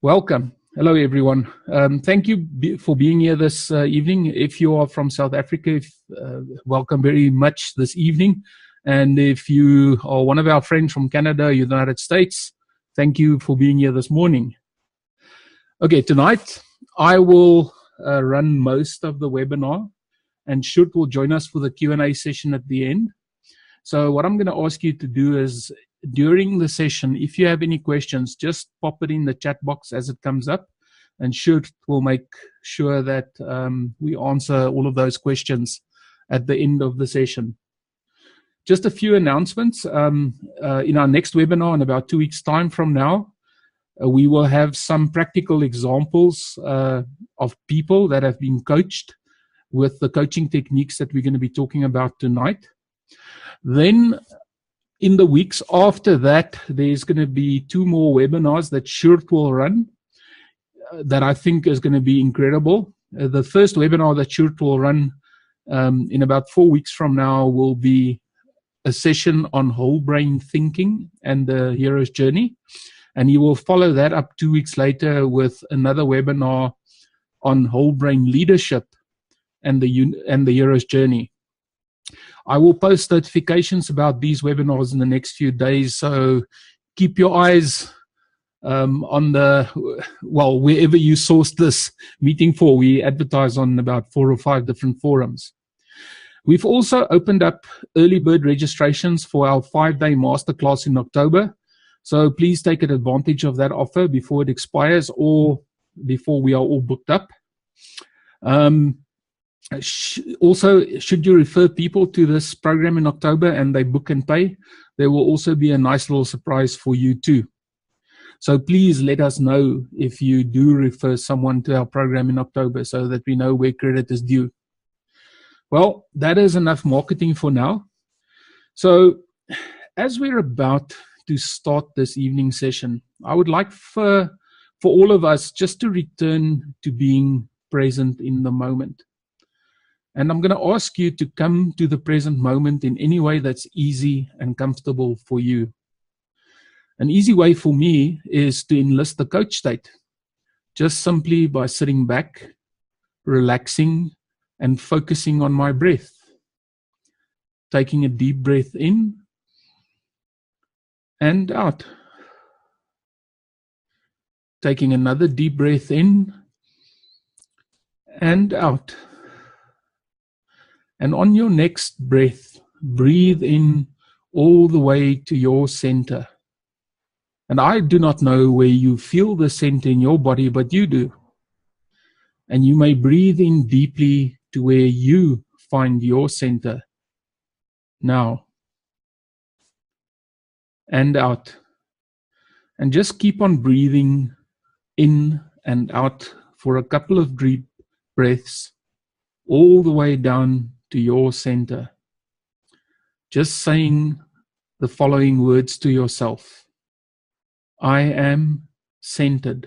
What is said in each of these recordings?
Welcome. Hello, everyone. Thank you for being here this evening. If you are from South Africa, welcome very much this evening. And if you are one of our friends from Canada, United States, thank you for being here this morning. Okay, tonight I will run most of the webinar, and Sjoerd will join us for the Q&A session at the end. So what I'm going to ask you to do is, during the session, if you have any questions, just pop it in the chat box as it comes up, and Sjoerd will make sure that we answer all of those questions at the end of the session. Just a few announcements. In our next webinar in about 2 weeks' time from now, we will have some practical examples of people that have been coached with the coaching techniques that we're going to be talking about tonight. Then, in the weeks after that, there's going to be 2 more webinars that Sjoerd will run that I think is going to be incredible. The first webinar that Sjoerd will run in about 4 weeks from now will be a session on whole brain thinking and the hero's journey. And he will follow that up 2 weeks later with another webinar on whole brain leadership and the hero's journey. I will post notifications about these webinars in the next few days, so keep your eyes on wherever you sourced this meeting for. We advertise on about 4 or 5 different forums. We've also opened up early bird registrations for our 5-day masterclass in October, so please take advantage of that offer before it expires or before we are all booked up. Also, should you refer people to this program in October and they book and pay, there will also be a nice little surprise for you too. So please let us know if you do refer someone to our program in October so that we know where credit is due. Well, that is enough marketing for now. So as we're about to start this evening session, I would like for all of us just to return to being present in the moment. And I'm going to ask you to come to the present moment in any way that's easy and comfortable for you. An easy way for me is to enlist the coach state, just simply by sitting back, relaxing, and focusing on my breath. Taking a deep breath in and out. Taking another deep breath in and out. And on your next breath, breathe in all the way to your center. And I do not know where you feel the center in your body, but you do. And you may breathe in deeply to where you find your center. Now. And out. And just keep on breathing in and out for a couple of deep breaths, all the way down to your center. Just saying the following words to yourself. I am centered.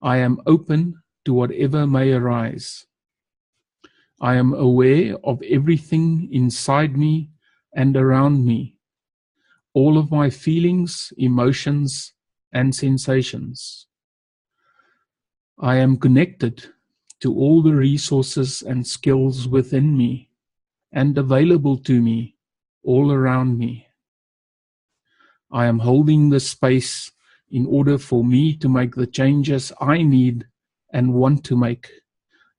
I am open to whatever may arise. I am aware of everything inside me and around me, all of my feelings, emotions, and sensations. I am connected to all the resources and skills within me and available to me all around me. I am holding the space in order for me to make the changes I need and want to make,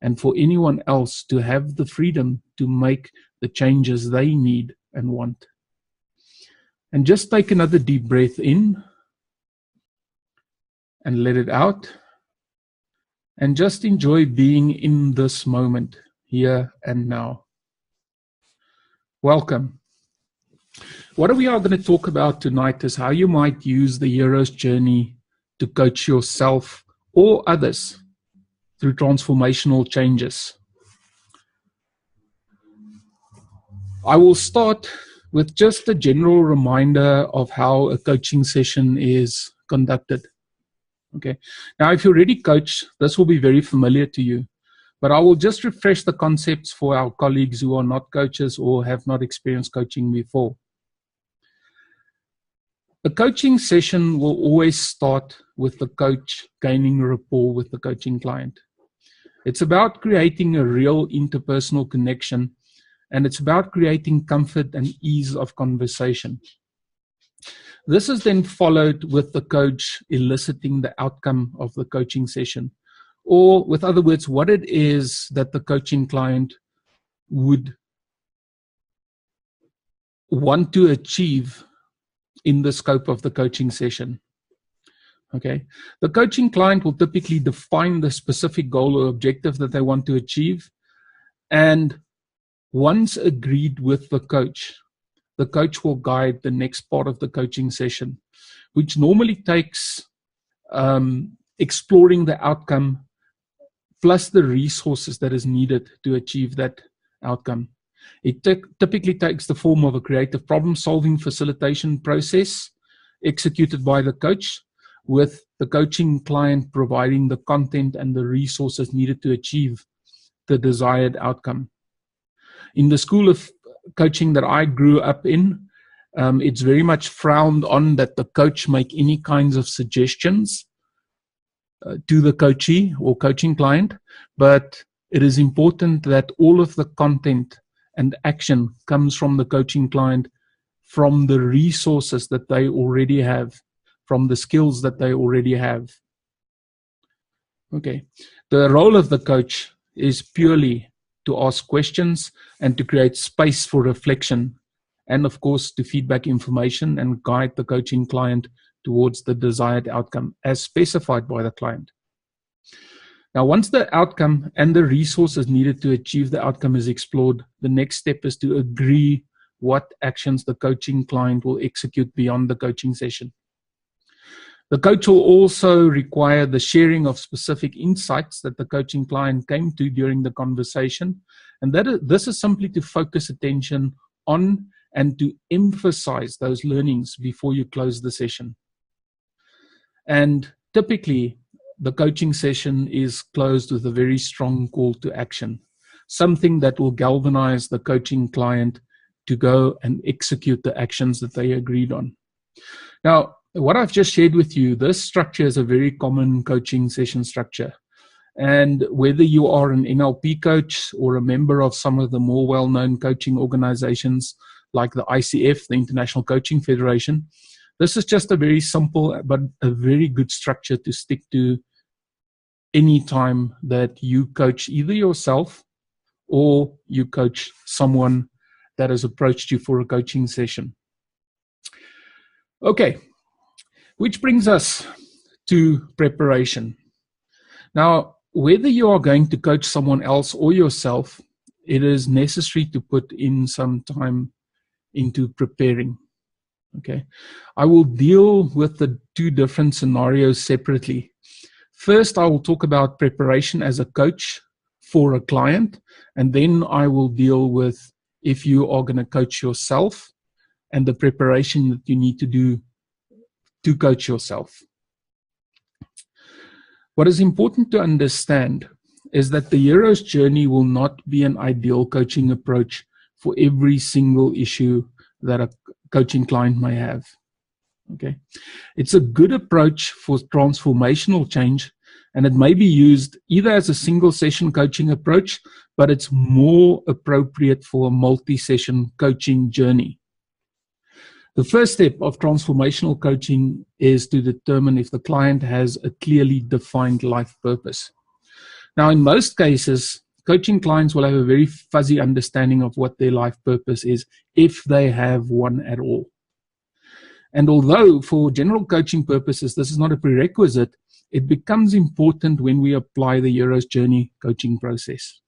and for anyone else to have the freedom to make the changes they need and want. And just take another deep breath in and let it out. And just enjoy being in this moment, here and now. Welcome. What we are going to talk about tonight is how you might use the hero's journey to coach yourself or others through transformational changes. I will start with just a general reminder of how a coaching session is conducted. Okay. Now, if you already coach, this will be very familiar to you, but I will just refresh the concepts for our colleagues who are not coaches or have not experienced coaching before. A coaching session will always start with the coach gaining rapport with the coaching client. It's about creating a real interpersonal connection, and it's about creating comfort and ease of conversation. This is then followed with the coach eliciting the outcome of the coaching session, or with other words, what it is that the coaching client would want to achieve in the scope of the coaching session. Okay, the coaching client will typically define the specific goal or objective that they want to achieve, and once agreed with the coach will guide the next part of the coaching session, which normally takes exploring the outcome plus the resources that is needed to achieve that outcome. It typically takes the form of a creative problem-solving facilitation process executed by the coach, with the coaching client providing the content and the resources needed to achieve the desired outcome. In the school of coaching that I grew up in, it's very much frowned on that the coach make any kinds of suggestions to the coachee or coaching client, but it is important that all of the content and action comes from the coaching client, from the resources that they already have, from the skills that they already have. Okay, the role of the coach is purely to ask questions and to create space for reflection, and of course to feedback information and guide the coaching client towards the desired outcome as specified by the client. Now, once the outcome and the resources needed to achieve the outcome is explored, the next step is to agree what actions the coaching client will execute beyond the coaching session. The coach will also require the sharing of specific insights that the coaching client came to during the conversation, and this is simply to focus attention on and to emphasize those learnings before you close the session. And typically, the coaching session is closed with a very strong call to action, something that will galvanize the coaching client to go and execute the actions that they agreed on. Now, what I've just shared with you, this structure is a very common coaching session structure. And whether you are an NLP coach or a member of some of the more well-known coaching organizations like the ICF, the International Coaching Federation, this is just a very simple but a very good structure to stick to any time that you coach either yourself or you coach someone that has approached you for a coaching session. Okay, which brings us to preparation. Now, whether you are going to coach someone else or yourself, it is necessary to put in some time into preparing. Okay, I will deal with the two different scenarios separately. First, I will talk about preparation as a coach for a client, and then I will deal with if you are going to coach yourself and the preparation that you need to do to coach yourself. What is important to understand is that the hero's journey will not be an ideal coaching approach for every single issue that a coaching client may have. Okay, it's a good approach for transformational change, and it may be used either as a single session coaching approach, but it's more appropriate for a multi-session coaching journey. The first step of transformational coaching is to determine if the client has a clearly defined life purpose. Now, in most cases, coaching clients will have a very fuzzy understanding of what their life purpose is, if they have one at all. And although for general coaching purposes, this is not a prerequisite, it becomes important when we apply the hero's journey coaching process.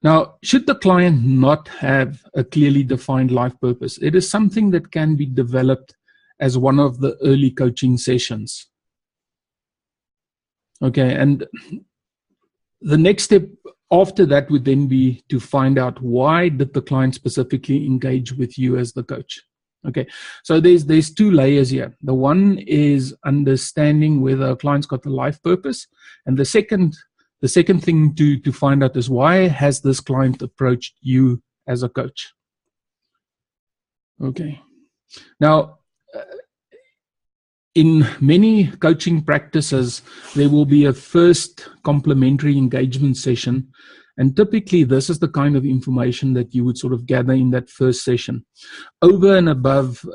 Now, should the client not have a clearly defined life purpose, it is something that can be developed as one of the early coaching sessions. Okay, and the next step after that would then be to find out why did the client specifically engage with you as the coach. Okay, so there's two layers here. The one is understanding whether a client's got the life purpose, and the second thing to find out is why has this client approached you as a coach. Okay, now In many coaching practices, there will be a first complementary engagement session. And typically, this is the kind of information that you would sort of gather in that first session. Over and above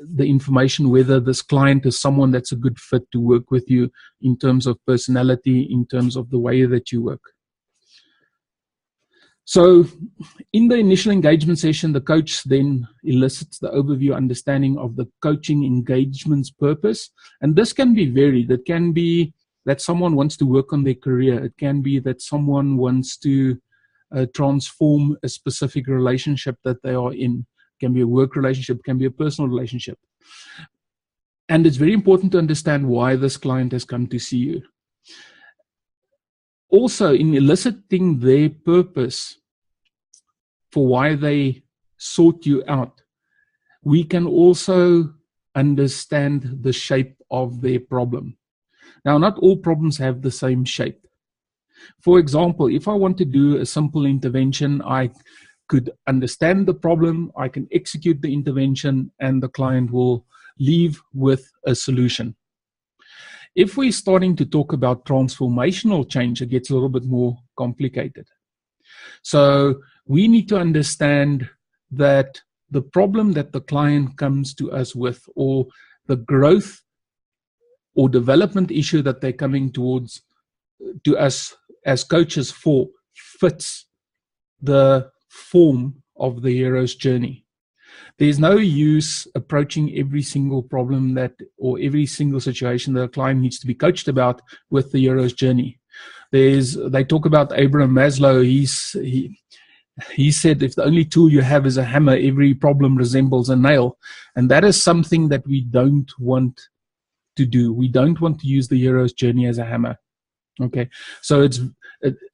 the information whether this client is someone that's a good fit to work with you in terms of personality, in terms of the way that you work. So in the initial engagement session, the coach then elicits the overview understanding of the coaching engagement's purpose. And this can be varied. It can be that someone wants to work on their career. It can be that someone wants to transform a specific relationship that they are in. It can be a work relationship, it can be a personal relationship. And it's very important to understand why this client has come to see you. Also, in eliciting their purpose for why they sought you out, we can also understand the shape of their problem. Now, not all problems have the same shape. For example, if I want to do a simple intervention, I could understand the problem, I can execute the intervention, and the client will leave with a solution. If we're starting to talk about transformational change, it gets a little bit more complicated. So we need to understand that the problem that the client comes to us with, or the growth or development issue that they're coming towards to us as coaches for, fits the form of the hero's journey. There's no use approaching every single problem that, or every single situation that a client needs to be coached about with the hero's journey. They talk about Abraham Maslow. He said, if the only tool you have is a hammer, every problem resembles a nail. And that is something that we don't want to do. We don't want to use the hero's journey as a hammer. Okay, so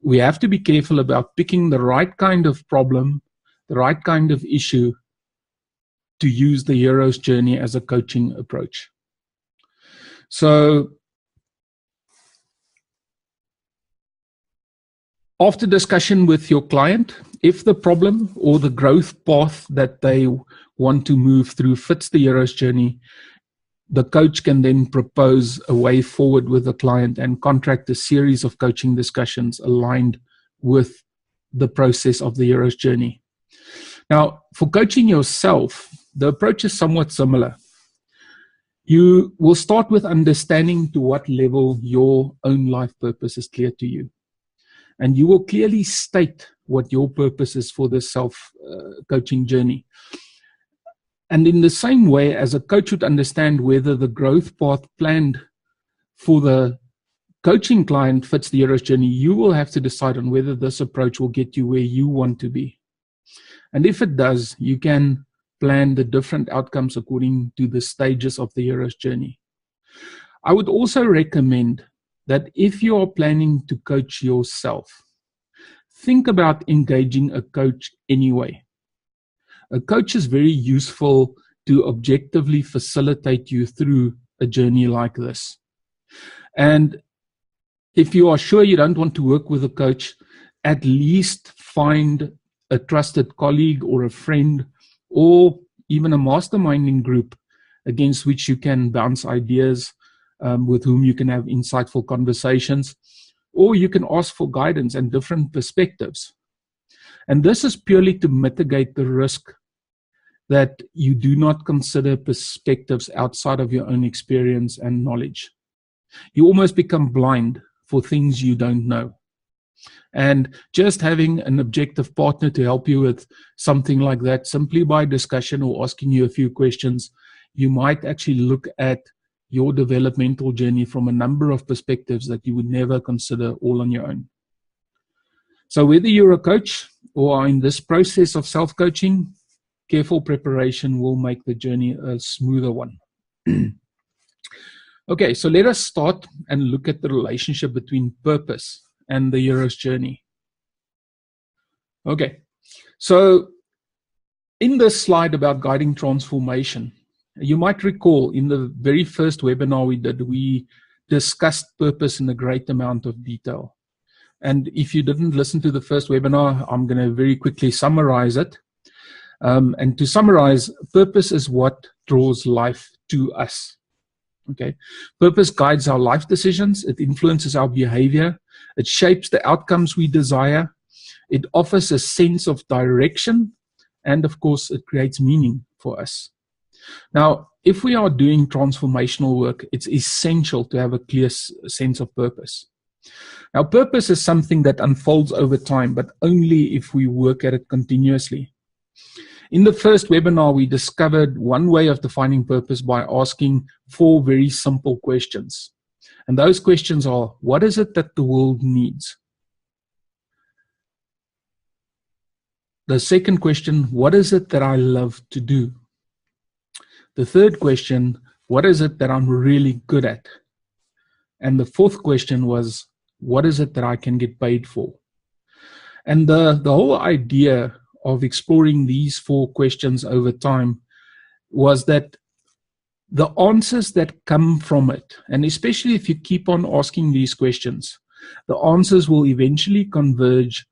we have to be careful about picking the right kind of problem, the right kind of issue, to use the hero's journey as a coaching approach. So after discussion with your client, if the problem or the growth path that they want to move through fits the hero's journey, the coach can then propose a way forward with the client and contract a series of coaching discussions aligned with the process of the hero's journey. Now, for coaching yourself, the approach is somewhat similar. You will start with understanding to what level your own life purpose is clear to you. And you will clearly state what your purpose is for the self-coaching journey. And in the same way as a coach would understand whether the growth path planned for the coaching client fits the hero's journey, you will have to decide on whether this approach will get you where you want to be. And if it does, you can plan the different outcomes according to the stages of the hero's journey. I would also recommend that if you are planning to coach yourself, think about engaging a coach anyway. A coach is very useful to objectively facilitate you through a journey like this. And if you are sure you don't want to work with a coach, at least find a trusted colleague or a friend or even a masterminding group against which you can bounce ideas, with whom you can have insightful conversations, or you can ask for guidance and different perspectives. And this is purely to mitigate the risk that you do not consider perspectives outside of your own experience and knowledge. You almost become blind for things you don't know. And just having an objective partner to help you with something like that, simply by discussion or asking you a few questions, you might actually look at your developmental journey from a number of perspectives that you would never consider all on your own. So whether you're a coach or are in this process of self-coaching, careful preparation will make the journey a smoother one. Okay, so let us start and look at the relationship between purpose and the hero's journey. Okay, so in this slide about guiding transformation, you might recall in the very first webinar we did, we discussed purpose in a great amount of detail. And if you didn't listen to the first webinar, I'm going to very quickly summarize it. And to summarize, purpose is what draws life to us. Okay. Purpose guides our life decisions. It influences our behavior. It shapes the outcomes we desire. It offers a sense of direction. And of course, it creates meaning for us. Now, if we are doing transformational work, it's essential to have a clear sense of purpose. Now, purpose is something that unfolds over time, but only if we work at it continuously. In the first webinar, we discovered one way of defining purpose by asking 4 very simple questions. And those questions are, what is it that the world needs? The second question, what is it that I love to do? The third question, what is it that I'm really good at? And the fourth question was, what is it that I can get paid for? And the whole idea of exploring these 4 questions over time was that the answers that come from it, and especially if you keep on asking these questions, the answers will eventually converge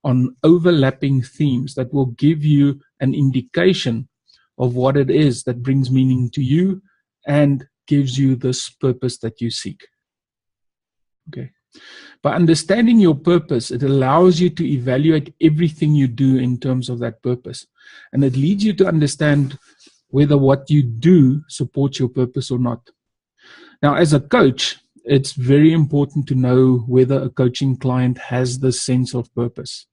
on overlapping themes that will give you an indication of what it is that brings meaning to you and gives you this purpose that you seek. Okay. By understanding your purpose, it allows you to evaluate everything you do in terms of that purpose. And it leads you to understand whether what you do supports your purpose or not. Now, as a coach, it's very important to know whether a coaching client has this sense of purpose.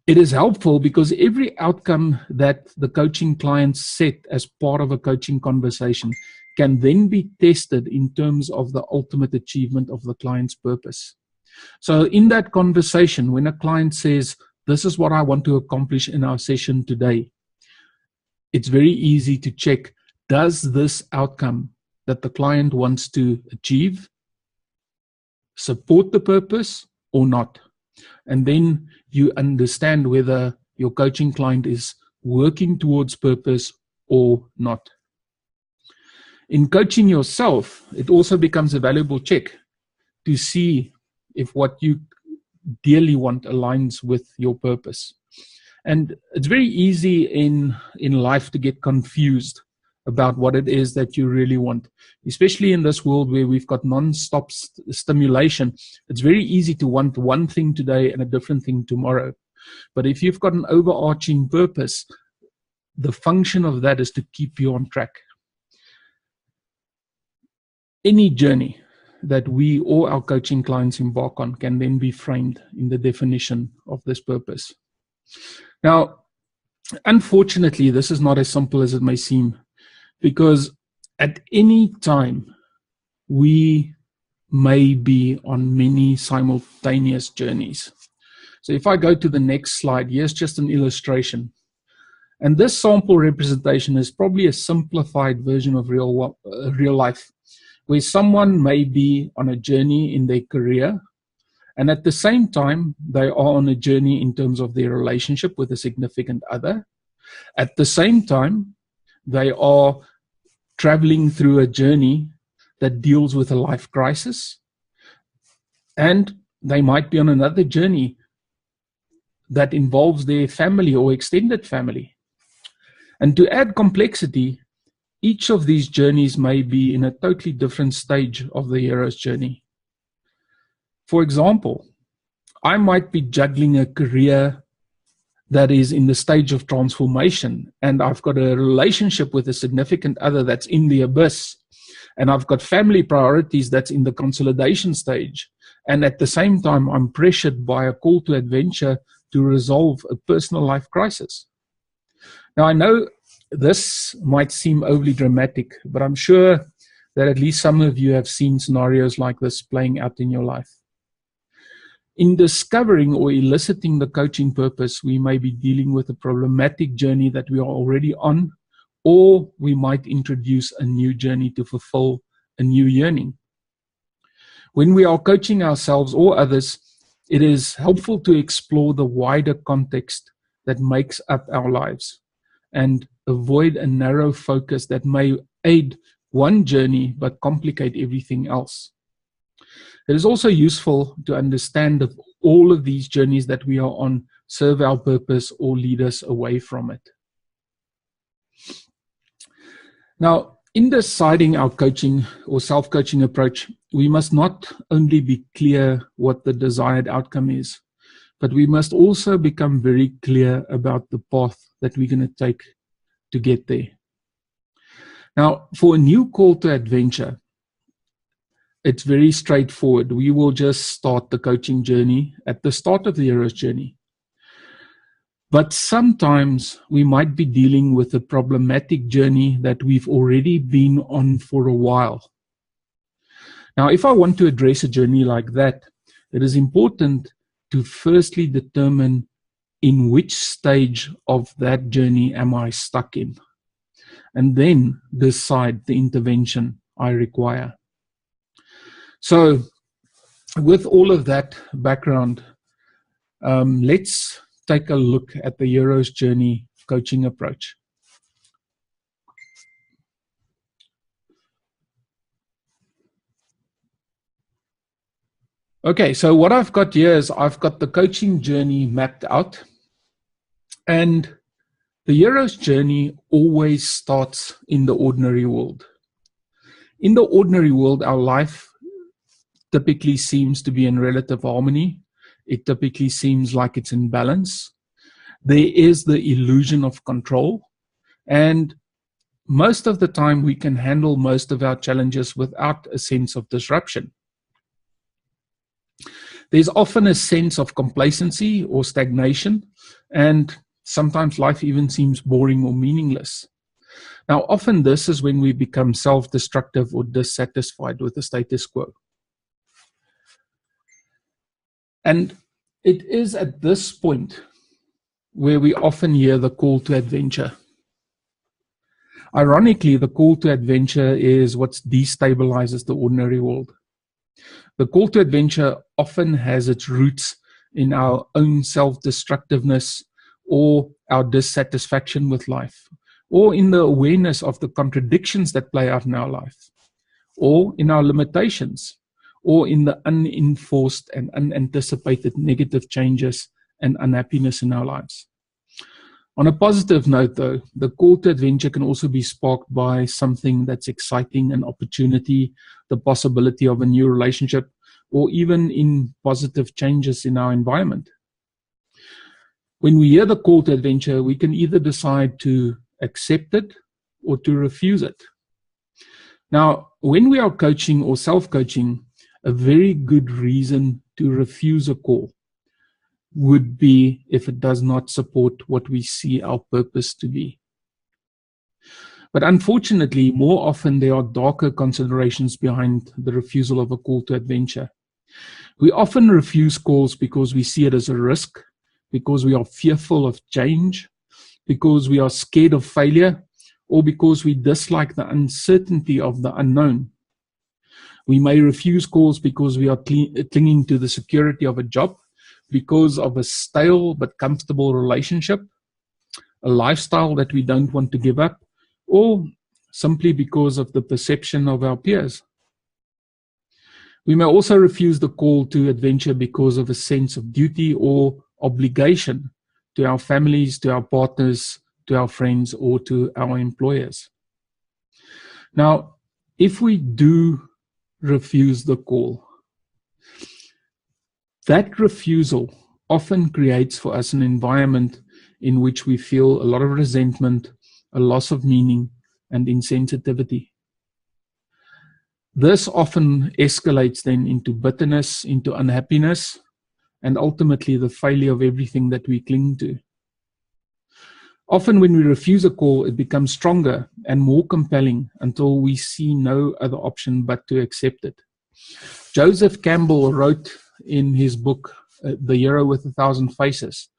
It is helpful because every outcome that the coaching client set as part of a coaching conversation can then be tested in terms of the ultimate achievement of the client's purpose. So in that conversation, when a client says, this is what I want to accomplish in our session today, it's very easy to check, does this outcome that the client wants to achieve support the purpose or not? And then you understand whether your coaching client is working towards purpose or not. In coaching yourself, it also becomes a valuable check to see if what you dearly want aligns with your purpose. And it's very easy in life to get confused about what it is that you really want, especially in this world where we've got non-stop stimulation. It's very easy to want one thing today and a different thing tomorrow. But if you've got an overarching purpose, the function of that is to keep you on track. Any journey that we or our coaching clients embark on can then be framed in the definition of this purpose. Now, unfortunately, this is not as simple as it may seem, because at any time, we may be on many simultaneous journeys. So if I go to the next slide, here's just an illustration. And this sample representation is probably a simplified version of real life, where someone may be on a journey in their career, and at the same time, they are on a journey in terms of their relationship with a significant other. At the same time, they are traveling through a journey that deals with a life crisis, and they might be on another journey that involves their family or extended family. And to add complexity, each of these journeys may be in a totally different stage of the hero's journey. For example, I might be juggling a career that is in the stage of transformation, and I've got a relationship with a significant other that's in the abyss, and I've got family priorities that's in the consolidation stage, and at the same time I'm pressured by a call to adventure to resolve a personal life crisis. Now, I know this might seem overly dramatic, but I'm sure that at least some of you have seen scenarios like this playing out in your life. In discovering or eliciting the coaching purpose, we may be dealing with a problematic journey that we are already on, or we might introduce a new journey to fulfill a new yearning. When we are coaching ourselves or others, it is helpful to explore the wider context that makes up our lives and avoid a narrow focus that may aid one journey but complicate everything else. It is also useful to understand if all of these journeys that we are on serve our purpose or lead us away from it. Now, In deciding our coaching or self-coaching approach, we must not only be clear what the desired outcome is, but we must also become very clear about the path that we're going to take to get there. Now, for a new call to adventure, it's very straightforward. We will just start the coaching journey at the start of the hero's journey. But sometimes we might be dealing with a problematic journey that we've already been on for a while. Now, if I want to address a journey like that, it is important to firstly determine in which stage of that journey am I stuck in, and then decide the intervention I require. So, with all of that background, let's take a look at the hero's journey coaching approach. Okay, so what I've got here is I've got the coaching journey mapped out, and the hero's journey always starts in the ordinary world. In the ordinary world, our life typically seems to be in relative harmony. It typically seems like it's in balance. There is the illusion of control, and most of the time we can handle most of our challenges without a sense of disruption. There's often a sense of complacency or stagnation, and sometimes life even seems boring or meaningless. Now, often this is when we become self-destructive or dissatisfied with the status quo. And it is at this point where we often hear the call to adventure. Ironically, the call to adventure is what destabilizes the ordinary world. The call to adventure often has its roots in our own self-destructiveness or our dissatisfaction with life, or in the awareness of the contradictions that play out in our life, or in our limitations, or in the unenforced and unanticipated negative changes and unhappiness in our lives. On a positive note, though, the call to adventure can also be sparked by something that's exciting, an opportunity, the possibility of a new relationship, or even in positive changes in our environment. When we hear the call to adventure, we can either decide to accept it or to refuse it. Now, when we are coaching or self-coaching, a very good reason to refuse a call would be if it does not support what we see our purpose to be. But unfortunately, more often there are darker considerations behind the refusal of a call to adventure. We often refuse calls because we see it as a risk, because we are fearful of change, because we are scared of failure, or because we dislike the uncertainty of the unknown. We may refuse calls because we are clinging to the security of a job, because of a stale but comfortable relationship, a lifestyle that we don't want to give up, or simply because of the perception of our peers. We may also refuse the call to adventure because of a sense of duty or obligation to our families, to our partners, to our friends, or to our employers. Now, if we do refuse the call, that refusal often creates for us an environment in which we feel a lot of resentment, a loss of meaning, and insensitivity. This often escalates then into bitterness, into unhappiness, and ultimately the failure of everything that we cling to. Often when we refuse a call, it becomes stronger and more compelling until we see no other option but to accept it. Joseph Campbell wrote in his book, The Hero with 1,000 Faces,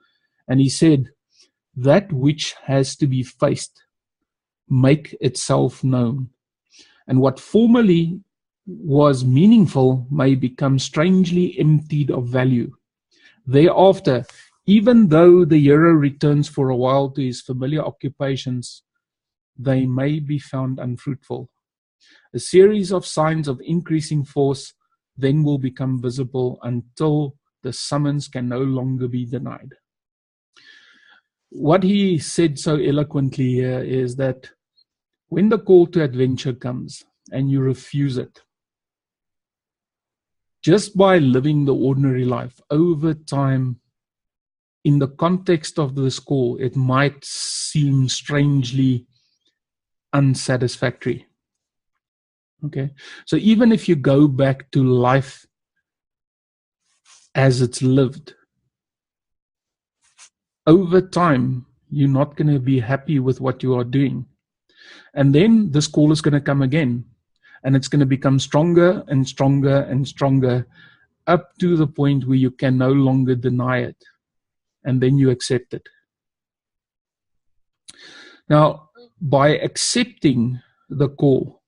and he said, "That which has to be faced, make itself known. And what formerly was meaningful may become strangely emptied of value. Thereafter, even though the hero returns for a while to his familiar occupations, they may be found unfruitful. A series of signs of increasing force then will become visible until the summons can no longer be denied." What he said so eloquently here is that when the call to adventure comes and you refuse it, just by living the ordinary life over time, in the context of this call, it might seem strangely unsatisfactory. Okay, so even if you go back to life as it's lived, over time, you're not going to be happy with what you are doing. And then this call is going to come again, and it's going to become stronger and stronger and stronger, up to the point where you can no longer deny it, and then you accept it. Now, by accepting the call,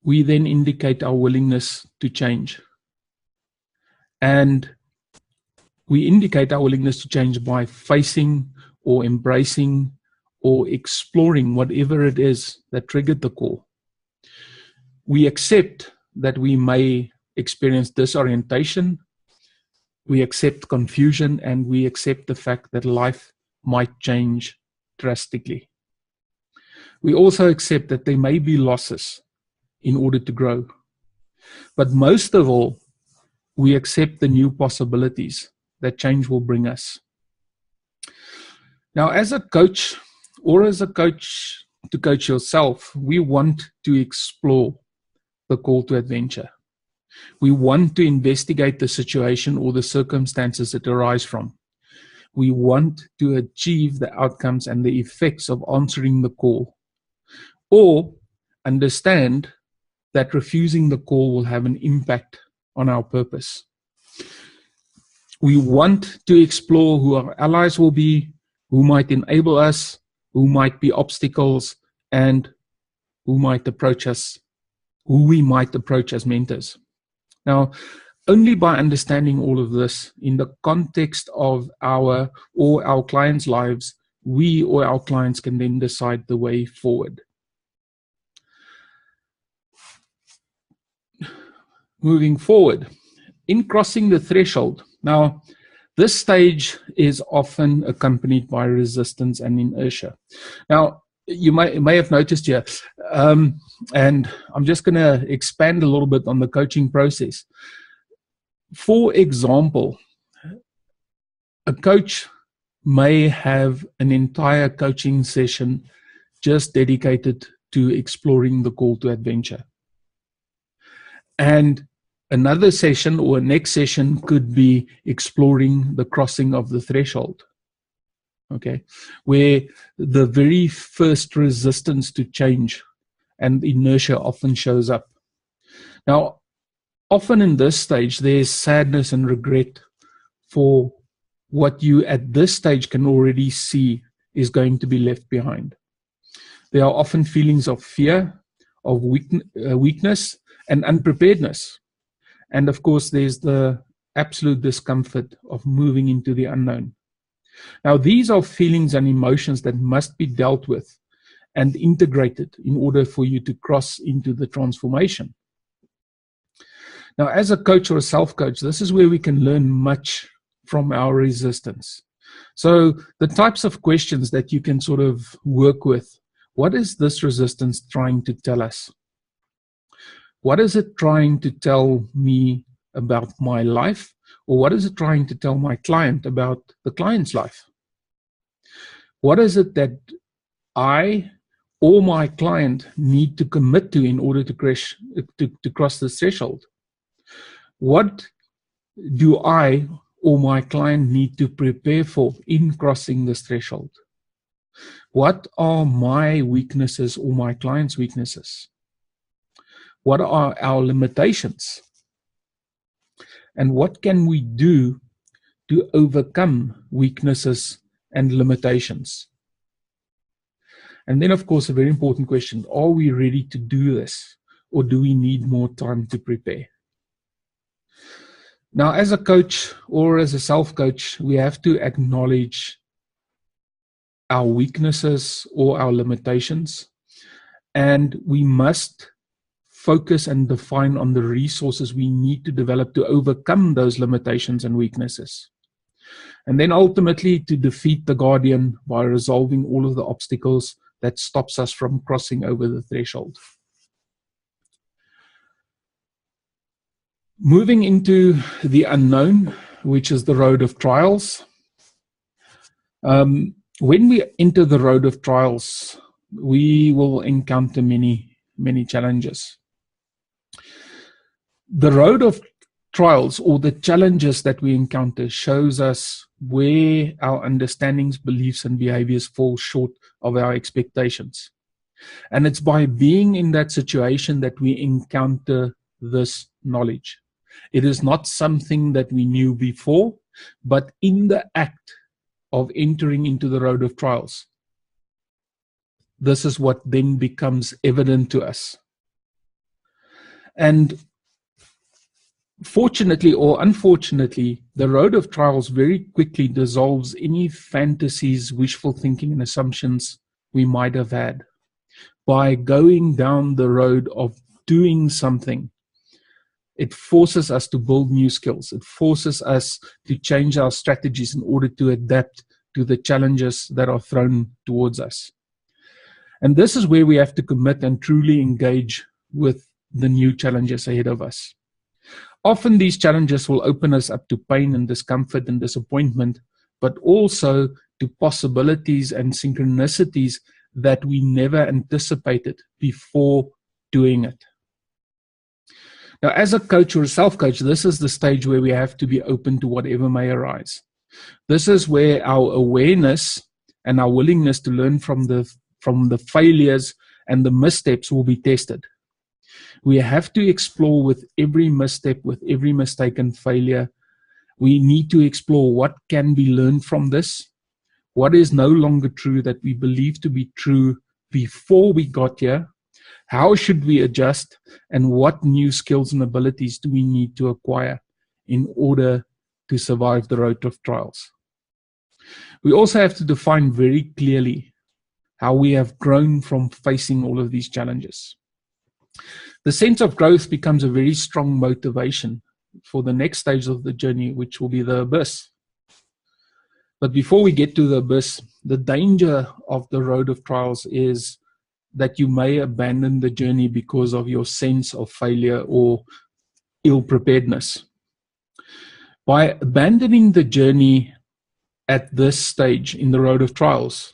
we then indicate our willingness to change. And we indicate our willingness to change by facing or embracing or exploring whatever it is that triggered the call. We accept that we may experience disorientation, we accept confusion, and we accept the fact that life might change drastically. We also accept that there may be losses in order to grow. But most of all, we accept the new possibilities that change will bring us. Now, as a coach, or as a coach to coach yourself, we want to explore the call to adventure. We want to investigate the situation or the circumstances that arise from. We want to achieve the outcomes and the effects of answering the call, or understand that refusing the call will have an impact on our purpose. We want to explore who our allies will be, who might enable us, who might be obstacles, and who might approach us, who we might approach as mentors. Now, only by understanding all of this in the context of our or our clients' lives, we or our clients can then decide the way forward. Moving forward, in crossing the threshold. Now, this stage is often accompanied by resistance and inertia. Now, you may have noticed here, and I'm just going to expand a little bit on the coaching process. For example, a coach may have an entire coaching session just dedicated to exploring the call to adventure. And another session or a next session could be exploring the crossing of the threshold, okay, where the very first resistance to change and inertia often shows up. Now, often in this stage, there's sadness and regret for what you at this stage can already see is going to be left behind. There are often feelings of fear, of weakness, and unpreparedness. And of course, there's the absolute discomfort of moving into the unknown. Now, these are feelings and emotions that must be dealt with and integrated in order for you to cross into the transformation. Now, as a coach or a self-coach, this is where we can learn much from our resistance. So the types of questions that you can sort of work with: what is this resistance trying to tell us? What is it trying to tell me about my life? Or what is it trying to tell my client about the client's life? What is it that I or my client need to commit to in order to cross this threshold? What do I or my client need to prepare for in crossing this threshold? What are my weaknesses or my client's weaknesses? What are our limitations? And what can we do to overcome weaknesses and limitations? And then, of course, a very important question: are we ready to do this, or do we need more time to prepare? Now, as a coach or as a self-coach, we have to acknowledge our weaknesses or our limitations, and we must focus and define on the resources we need to develop to overcome those limitations and weaknesses. And then ultimately to defeat the guardian by resolving all of the obstacles that stops us from crossing over the threshold. Moving into the unknown, which is the road of trials. When we enter the road of trials, we will encounter many, many challenges. The road of trials, or the challenges that we encounter, shows us where our understandings, beliefs, and behaviors fall short of our expectations. And it's by being in that situation that we encounter this knowledge. It is not something that we knew before, but in the act of entering into the road of trials, this is what then becomes evident to us. And fortunately or unfortunately, the road of trials very quickly dissolves any fantasies, wishful thinking, and assumptions we might have had. By going down the road of doing something, it forces us to build new skills. It forces us to change our strategies in order to adapt to the challenges that are thrown towards us. And this is where we have to commit and truly engage with the new challenges ahead of us. Often these challenges will open us up to pain and discomfort and disappointment, but also to possibilities and synchronicities that we never anticipated before doing it. Now, as a coach or a self-coach, this is the stage where we have to be open to whatever may arise. This is where our awareness and our willingness to learn from the failures and the missteps will be tested. We have to explore with every misstep, with every mistake and failure. We need to explore what can be learned from this, what is no longer true that we believe to be true before we got here, how should we adjust, and what new skills and abilities do we need to acquire in order to survive the road of trials. We also have to define very clearly how we have grown from facing all of these challenges. The sense of growth becomes a very strong motivation for the next stage of the journey, which will be the abyss. But before we get to the abyss, the danger of the road of trials is that you may abandon the journey because of your sense of failure or ill-preparedness. By abandoning the journey at this stage in the road of trials,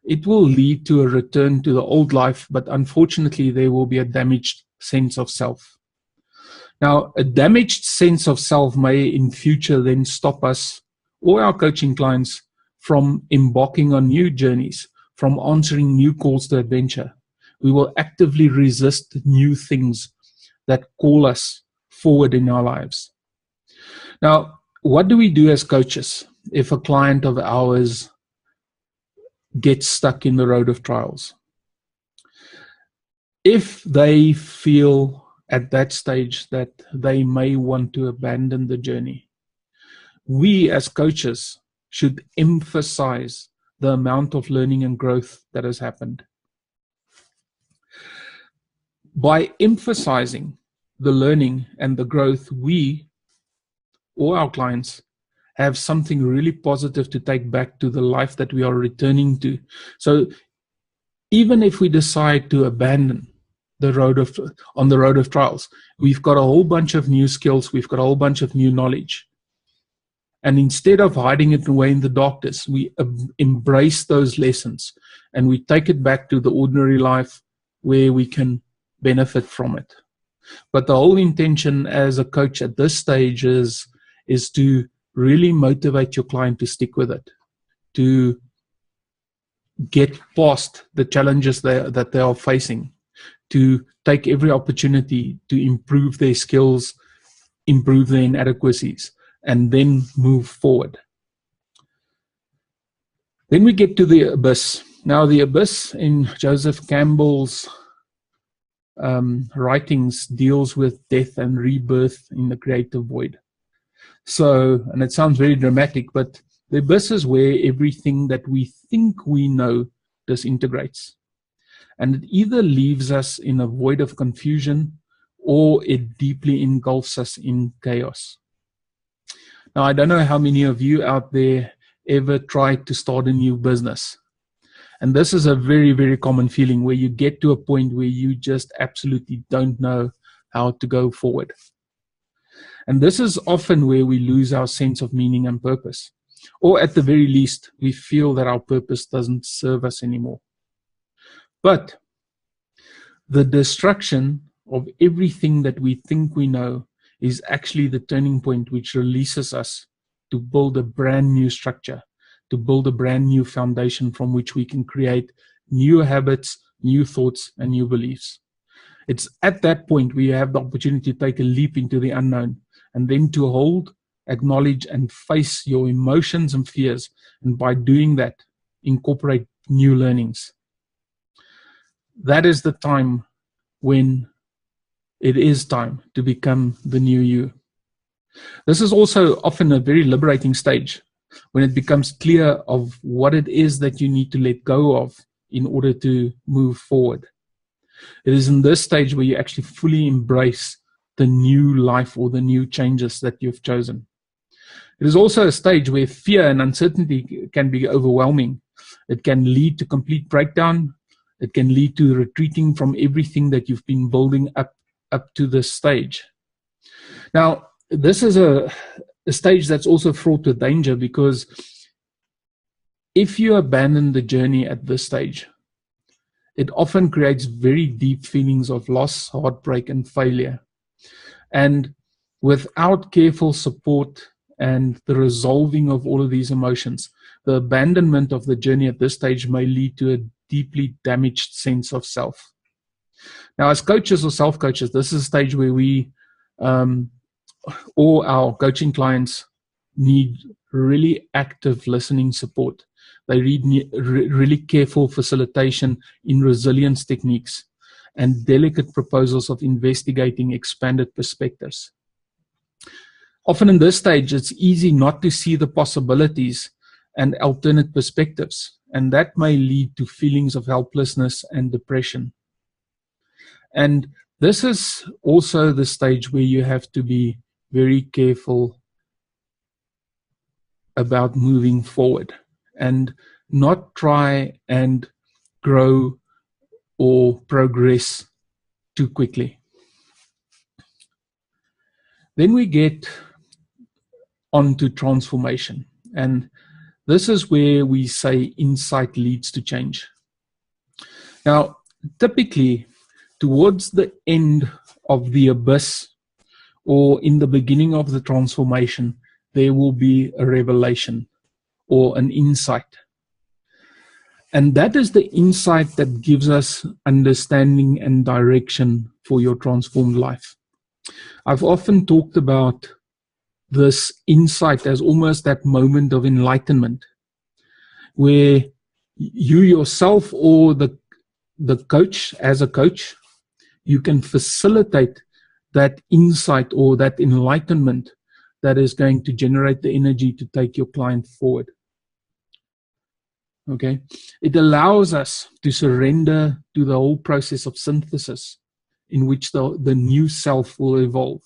it will lead to a return to the old life, but unfortunately there will be a damaged sense of self. Now, a damaged sense of self may in future then stop us or our coaching clients from embarking on new journeys, from answering new calls to adventure. We will actively resist new things that call us forward in our lives. Now, what do we do as coaches if a client of ours gets stuck in the road of trials? If they feel at that stage that they may want to abandon the journey, we as coaches should emphasize the amount of learning and growth that has happened. By emphasizing the learning and the growth, we or our clients have something really positive to take back to the life that we are returning to. So even if we decide to abandon on the road of trials, we've got a whole bunch of new skills, we've got a whole bunch of new knowledge. And instead of hiding it away in the darkness, we embrace those lessons and we take it back to the ordinary life where we can benefit from it. But the whole intention as a coach at this stage is to really motivate your client to stick with it, to get past the challenges that they are facing, to take every opportunity to improve their skills, improve their inadequacies, and then move forward. Then we get to the abyss. Now, the abyss in Joseph Campbell's writings deals with death and rebirth in the creative void. So, and it sounds very dramatic, but the abyss is where everything that we think we know disintegrates. And it either leaves us in a void of confusion or it deeply engulfs us in chaos. Now, I don't know how many of you out there ever tried to start a new business. And this is a very, very common feeling where you get to a point where you just absolutely don't know how to go forward. And this is often where we lose our sense of meaning and purpose. Or at the very least, we feel that our purpose doesn't serve us anymore. But the destruction of everything that we think we know is actually the turning point which releases us to build a brand new structure, to build a brand new foundation from which we can create new habits, new thoughts, and new beliefs. It's at that point we have the opportunity to take a leap into the unknown, and then to hold, acknowledge, and face your emotions and fears, and by doing that, incorporate new learnings. That is the time when it is time to become the new you. This is also often a very liberating stage, when it becomes clear of what it is that you need to let go of in order to move forward. It is in this stage where you actually fully embrace the new life or the new changes that you've chosen. It is also a stage where fear and uncertainty can be overwhelming. It can lead to complete breakdown. It can lead to retreating from everything that you've been building up to this stage. Now, this is a stage that's also fraught with danger, because if you abandon the journey at this stage, it often creates very deep feelings of loss, heartbreak, and failure. And without careful support and the resolving of all of these emotions, the abandonment of the journey at this stage may lead to a deeply damaged sense of self. Now, as coaches or self-coaches, this is a stage where we, or our coaching clients, need really active listening support. They need really careful facilitation in resilience techniques and delicate proposals of investigating expanded perspectives. Often in this stage, it's easy not to see the possibilities and alternate perspectives, and that may lead to feelings of helplessness and depression. And this is also the stage where you have to be very careful about moving forward and not try and grow or progress too quickly. Then we get on to transformation, and this is where we say insight leads to change. Now, typically, towards the end of the abyss or in the beginning of the transformation, there will be a revelation or an insight. And that is the insight that gives us understanding and direction for your transformed life. I've often talked about this insight as almost that moment of enlightenment, where you yourself or the coach, as a coach, you can facilitate that insight or that enlightenment that is going to generate the energy to take your client forward. Okay, it allows us to surrender to the whole process of synthesis in which the new self will evolve.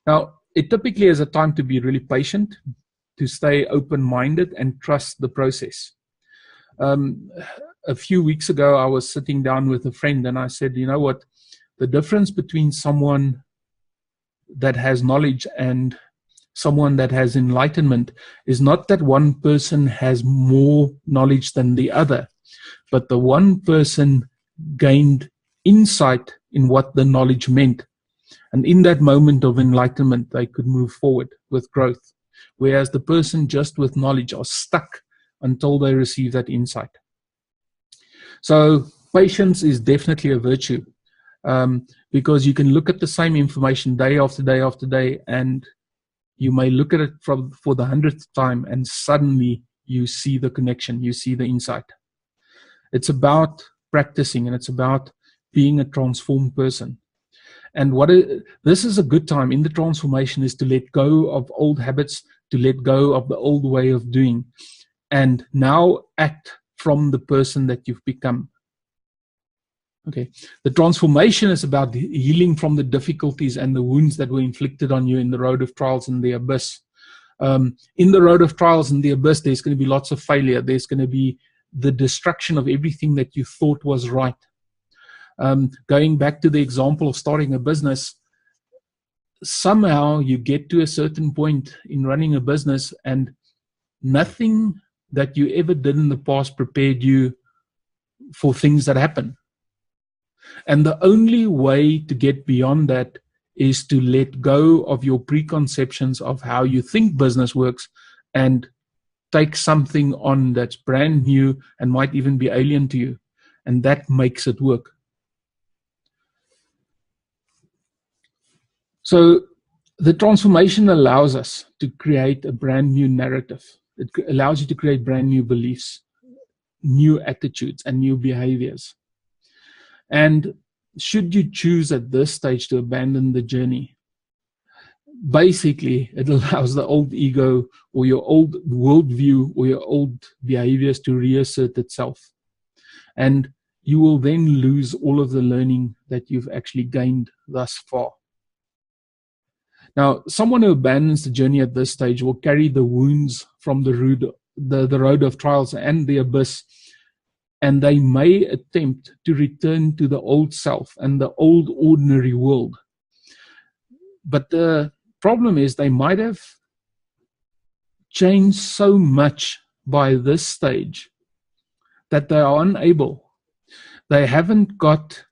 Now, it typically is a time to be really patient, to stay open-minded and trust the process. A few weeks ago, I was sitting down with a friend and I said, you know what, the difference between someone that has knowledge and someone that has enlightenment is not that one person has more knowledge than the other, but the one person gained insight in what the knowledge meant. And in that moment of enlightenment, they could move forward with growth. Whereas the person just with knowledge are stuck until they receive that insight. So patience is definitely a virtue, because you can look at the same information day after day after day, and you may look at it for the 100th time, and suddenly you see the connection, you see the insight. It's about practicing, and it's about being a transformed person. And this is a good time in the transformation is to let go of old habits, to let go of the old way of doing, and now act from the person that you've become. Okay, the transformation is about healing from the difficulties and the wounds that were inflicted on you in the road of trials and the abyss. In the road of trials and the abyss, there's going to be lots of failure. There's going to be the destruction of everything that you thought was right. Going back to the example of starting a business, somehow you get to a certain point in running a business and nothing that you ever did in the past prepared you for things that happen. And the only way to get beyond that is to let go of your preconceptions of how you think business works and take something on that's brand new and might even be alien to you. And that makes it work. So the transformation allows us to create a brand new narrative. It allows you to create brand new beliefs, new attitudes, and new behaviors. And should you choose at this stage to abandon the journey, basically it allows the old ego or your old worldview or your old behaviors to reassert itself. And you will then lose all of the learning that you've actually gained thus far. Now, someone who abandons the journey at this stage will carry the wounds from the road of trials and the abyss, and they may attempt to return to the old self and the old ordinary world. But the problem is they might have changed so much by this stage that they are unable. They haven't got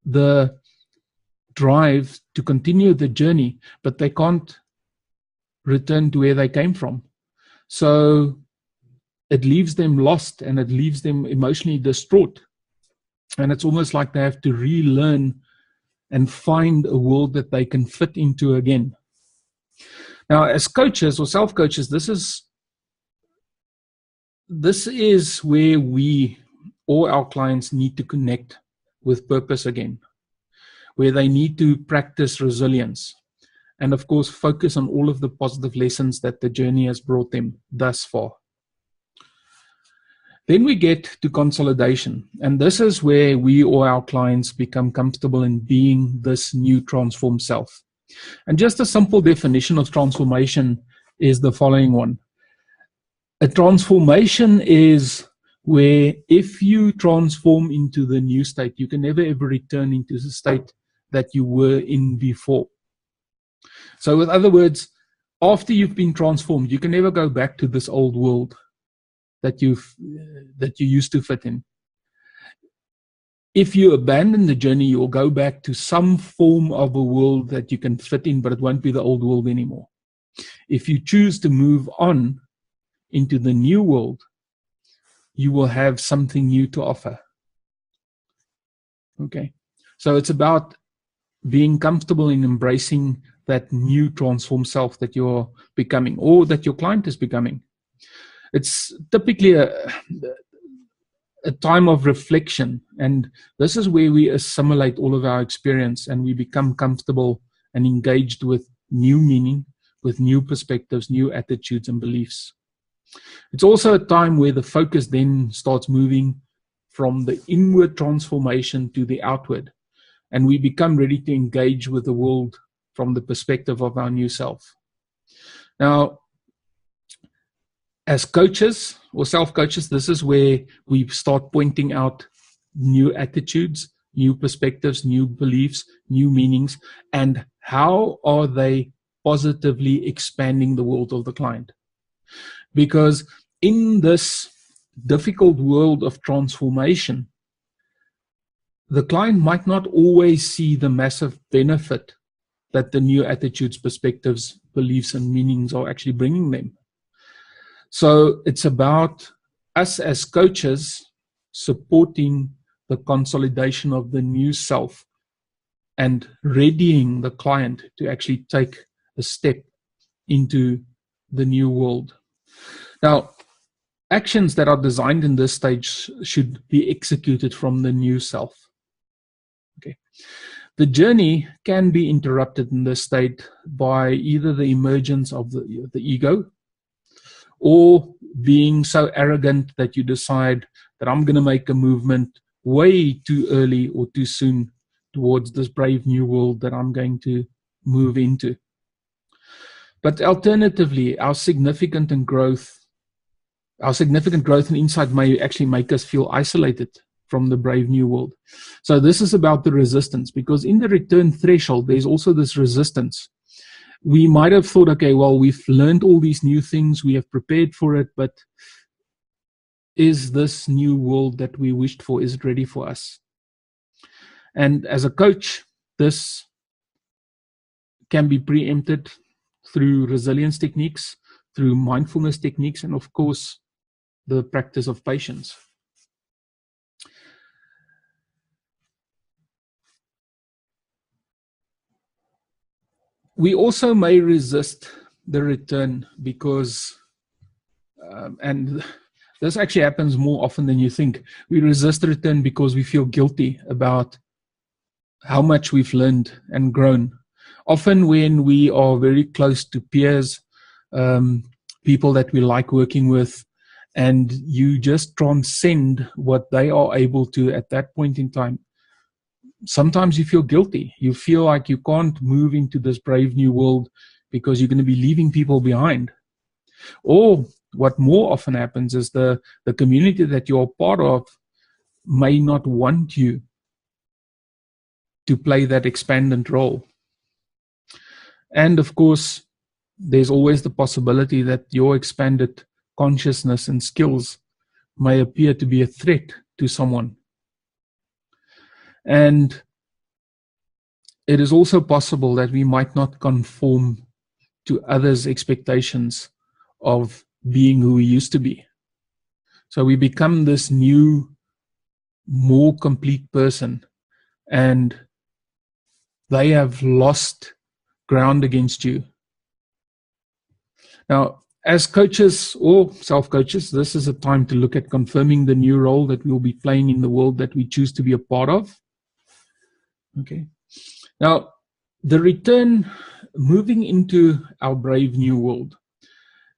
the drive to continue the journey, but they can't return to where they came from. So it leaves them lost and it leaves them emotionally distraught. And it's almost like they have to relearn and find a world that they can fit into again. Now, as coaches or self-coaches, this is where we or our clients need to connect with purpose again, where they need to practice resilience and, of course, focus on all of the positive lessons that the journey has brought them thus far. Then we get to consolidation, and this is where we or our clients become comfortable in being this new transformed self. And just a simple definition of transformation is the following one. A transformation is where if you transform into the new state, you can never ever return into the state that you were in before. So with other words, after you've been transformed, you can never go back to this old world that you used to fit in. If you abandon the journey, you will go back to some form of a world that you can fit in, but it won't be the old world anymore. If you choose to move on into the new world, you will have something new to offer. Okay, so it's about being comfortable in embracing that new transformed self that you're becoming or that your client is becoming. It's typically a time of reflection, and this is where we assimilate all of our experience and we become comfortable and engaged with new meaning, with new perspectives, new attitudes and beliefs. It's also a time where the focus then starts moving from the inward transformation to the outward, and we become ready to engage with the world from the perspective of our new self. Now, as coaches or self-coaches, this is where we start pointing out new attitudes, new perspectives, new beliefs, new meanings, and how are they positively expanding the world of the client. Because in this difficult world of transformation, the client might not always see the massive benefit that the new attitudes, perspectives, beliefs, and meanings are actually bringing them. So it's about us as coaches supporting the consolidation of the new self and readying the client to actually take a step into the new world. Now, actions that are designed in this stage should be executed from the new self. Okay. The journey can be interrupted in this state by either the emergence of the ego, or being so arrogant that you decide that I'm going to make a movement way too early or too soon towards this brave new world that I'm going to move into. But alternatively, our significant growth and insight may actually make us feel isolated from the brave new world. So this is about the resistance, because in the return threshold, there's also this resistance. We might have thought, okay, well, we've learned all these new things, we have prepared for it, but is this new world that we wished for, is it ready for us? And as a coach, this can be preempted through resilience techniques, through mindfulness techniques, and of course, the practice of patience. We also may resist the return because, and this actually happens more often than you think, we resist the return because we feel guilty about how much we've learned and grown. Often when we are very close to peers, people that we like working with, and you just transcend what they are able to at that point in time, sometimes you feel guilty. You feel like you can't move into this brave new world because you're going to be leaving people behind. Or what more often happens is the community that you're part of may not want you to play that expandant role. And of course, there's always the possibility that your expanded consciousness and skills may appear to be a threat to someone. And it is also possible that we might not conform to others' expectations of being who we used to be. So we become this new, more complete person, and they have lost ground against you. Now, as coaches or self-coaches, this is a time to look at confirming the new role that we'll be playing in the world that we choose to be a part of. Okay. Now, the return, moving into our brave new world,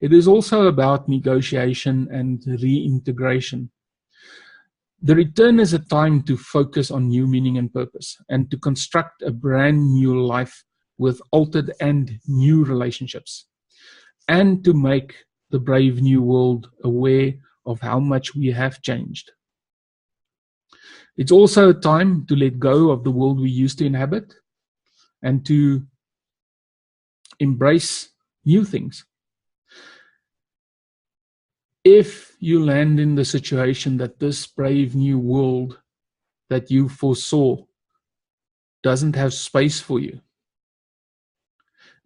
it is also about negotiation and reintegration. The return is a time to focus on new meaning and purpose, and to construct a brand new life with altered and new relationships, and to make the brave new world aware of how much we have changed. It's also a time to let go of the world we used to inhabit and to embrace new things. If you land in the situation that this brave new world that you foresaw doesn't have space for you,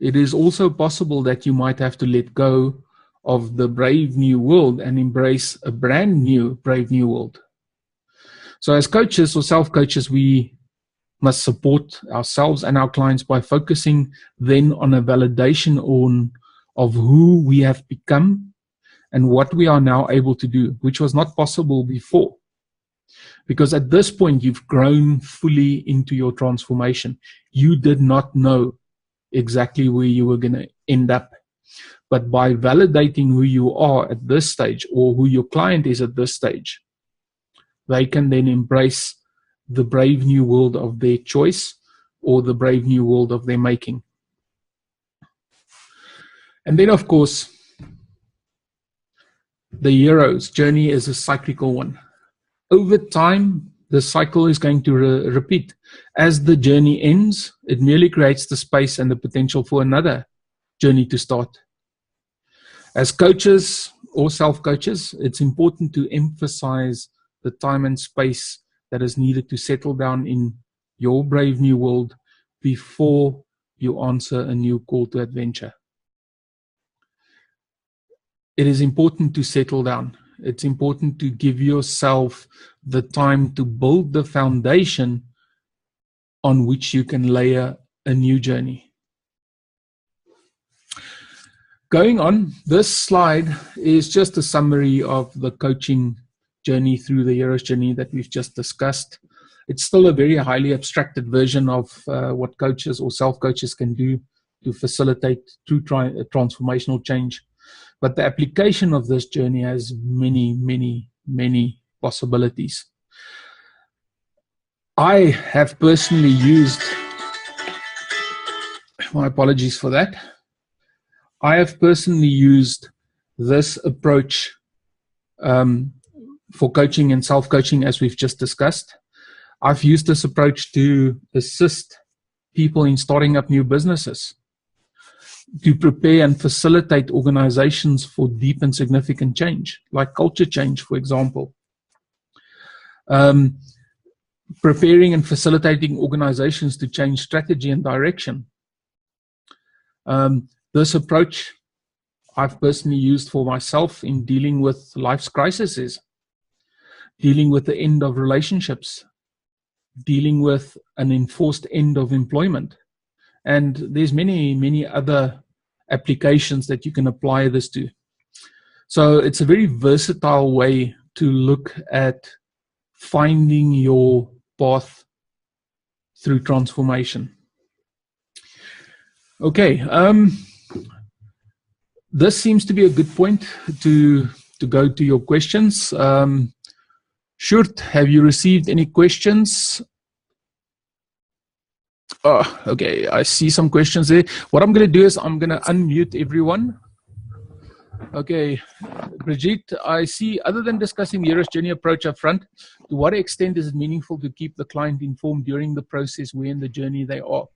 it is also possible that you might have to let go of the brave new world and embrace a brand new brave new world. So as coaches or self-coaches, we must support ourselves and our clients by focusing then on a validation of who we have become and what we are now able to do, which was not possible before. Because at this point, you've grown fully into your transformation. You did not know exactly where you were going to end up. But by validating who you are at this stage, or who your client is at this stage, they can then embrace the brave new world of their choice, or the brave new world of their making. And then, of course, the hero's journey is a cyclical one. Over time, the cycle is going to repeat. As the journey ends, it merely creates the space and the potential for another journey to start. As coaches or self-coaches, it's important to emphasize the time and space that is needed to settle down in your brave new world before you answer a new call to adventure. It is important to settle down. It's important to give yourself the time to build the foundation on which you can layer a new journey. Going on, this slide is just a summary of the coaching journey through the hero's journey that we've just discussed. It's still a very highly abstracted version of what coaches or self-coaches can do to facilitate true transformational change. But the application of this journey has many, many, many possibilities. I have personally used, my apologies for that. I have personally used this approach for coaching and self-coaching, as we've just discussed. I've used this approach to assist people in starting up new businesses, to prepare and facilitate organizations for deep and significant change, like culture change, for example. Preparing and facilitating organizations to change strategy and direction. This approach I've personally used for myself in dealing with life's crises, dealing with the end of relationships, dealing with an enforced end of employment. And there's many, many other applications that you can apply this to. So it's a very versatile way to look at finding your path through transformation. Okay, this seems to be a good point to go to your questions. Sjoerd, have you received any questions? Oh, okay, I see some questions there. What I'm going to do is I'm going to unmute everyone. Okay, Brigitte, I see, other than discussing the hero's journey approach up front, to what extent is it meaningful to keep the client informed during the process where in the journey they are?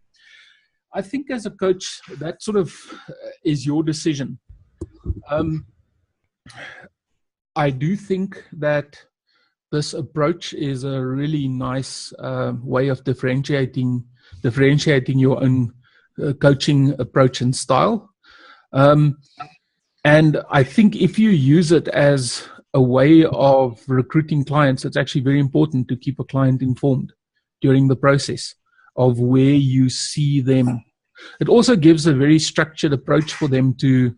I think as a coach, that sort of is your decision. I do think that this approach is a really nice way of differentiating your own coaching approach and style. And I think if you use it as a way of recruiting clients, it's actually very important to keep a client informed during the process of where you see them. It also gives a very structured approach for them to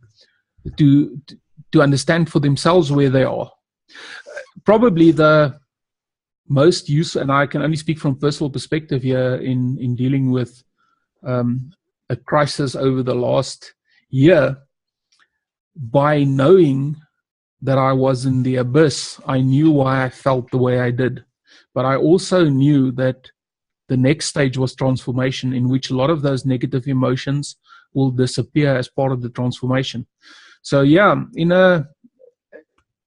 understand for themselves where they are. Probably the most useful, and I can only speak from personal perspective here in dealing with a crisis over the last year, by knowing that I was in the abyss, I knew why I felt the way I did. But I also knew that the next stage was transformation, in which a lot of those negative emotions will disappear as part of the transformation. So yeah,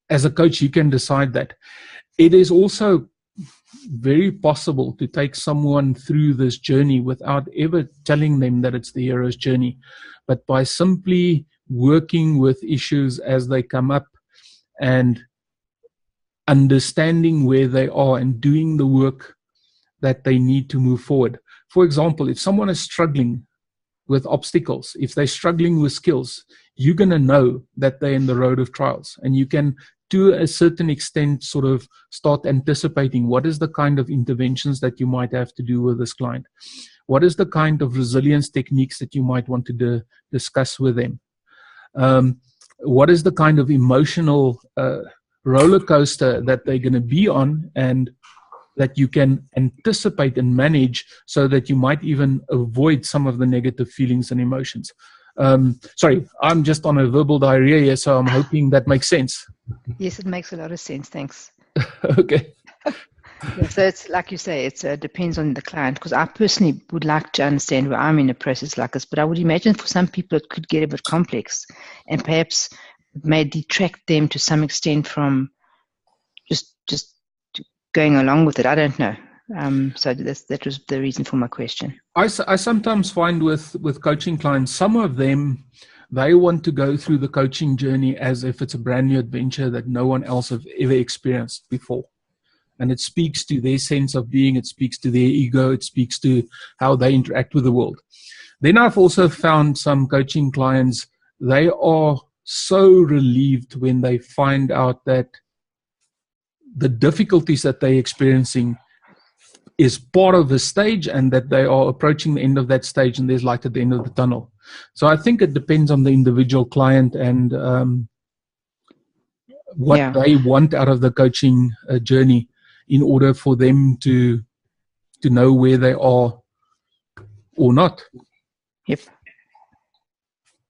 as a coach, you can decide that. It is also very possible to take someone through this journey without ever telling them that it's the hero's journey, but by simply working with issues as they come up and understanding where they are and doing the work that they need to move forward. For example, if someone is struggling with obstacles, if they're struggling with skills, you're going to know that they're in the road of trials, and you can, to a certain extent, sort of start anticipating what is the kind of interventions that you might have to do with this client. What is the kind of resilience techniques that you might want to discuss with them? What is the kind of emotional roller coaster that they're going to be on, and that you can anticipate and manage so that you might even avoid some of the negative feelings and emotions. Sorry, I'm just on a verbal diarrhea here, so I'm hoping that makes sense. Yes, it makes a lot of sense. Thanks. Okay. Yeah, so it's like you say, it depends on the client, because I personally would like to understand where I'm in a process like this, but I would imagine for some people it could get a bit complex, and perhaps it may detract them to some extent from just going along with it. I don't know. So that was the reason for my question. I sometimes find with coaching clients, some of them, they want to go through the coaching journey as if it's a brand new adventure that no one else have ever experienced before. And it speaks to their sense of being, it speaks to their ego, it speaks to how they interact with the world. Then I've also found some coaching clients, they are so relieved when they find out that the difficulties that they're experiencing is part of the stage, and that they are approaching the end of that stage and there's light at the end of the tunnel. So I think it depends on the individual client and what they want out of the coaching journey in order for them to know where they are or not. Yep.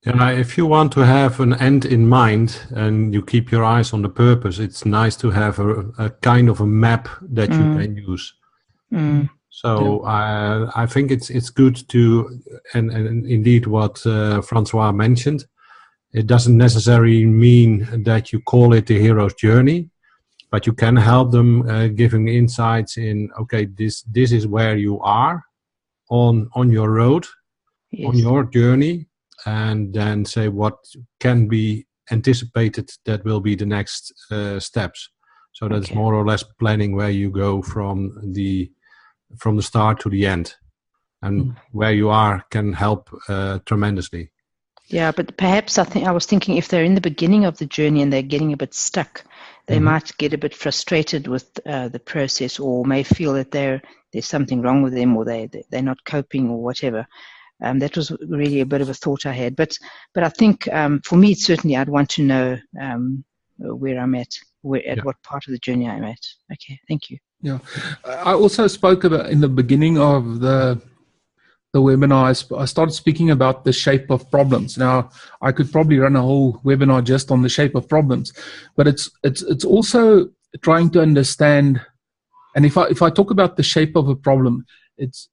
Yeah, if you want to have an end in mind and you keep your eyes on the purpose, it's nice to have a kind of a map that you can use. So I think it's good to, and indeed what Francois mentioned, it doesn't necessarily mean that you call it the hero's journey, but you can help them giving insights in, okay, this is where you are on your road, Yes. on your journey, and then say what can be anticipated that will be the next steps. So that's Okay. more or less planning where you go from the start to the end, and where you are can help tremendously. Yeah, but perhaps I was thinking if they're in the beginning of the journey and they're getting a bit stuck, they might get a bit frustrated with the process, or may feel that there's something wrong with them, or they're not coping, or whatever. That was really a bit of a thought I had. But I think for me, certainly, I'd want to know where I'm at, what part of the journey I'm at. Okay, thank you. Yeah, I also spoke about in the beginning of the webinar, I started speaking about the shape of problems. Now, I could probably run a whole webinar just on the shape of problems, but it's also trying to understand. And if I talk about the shape of a problem, it's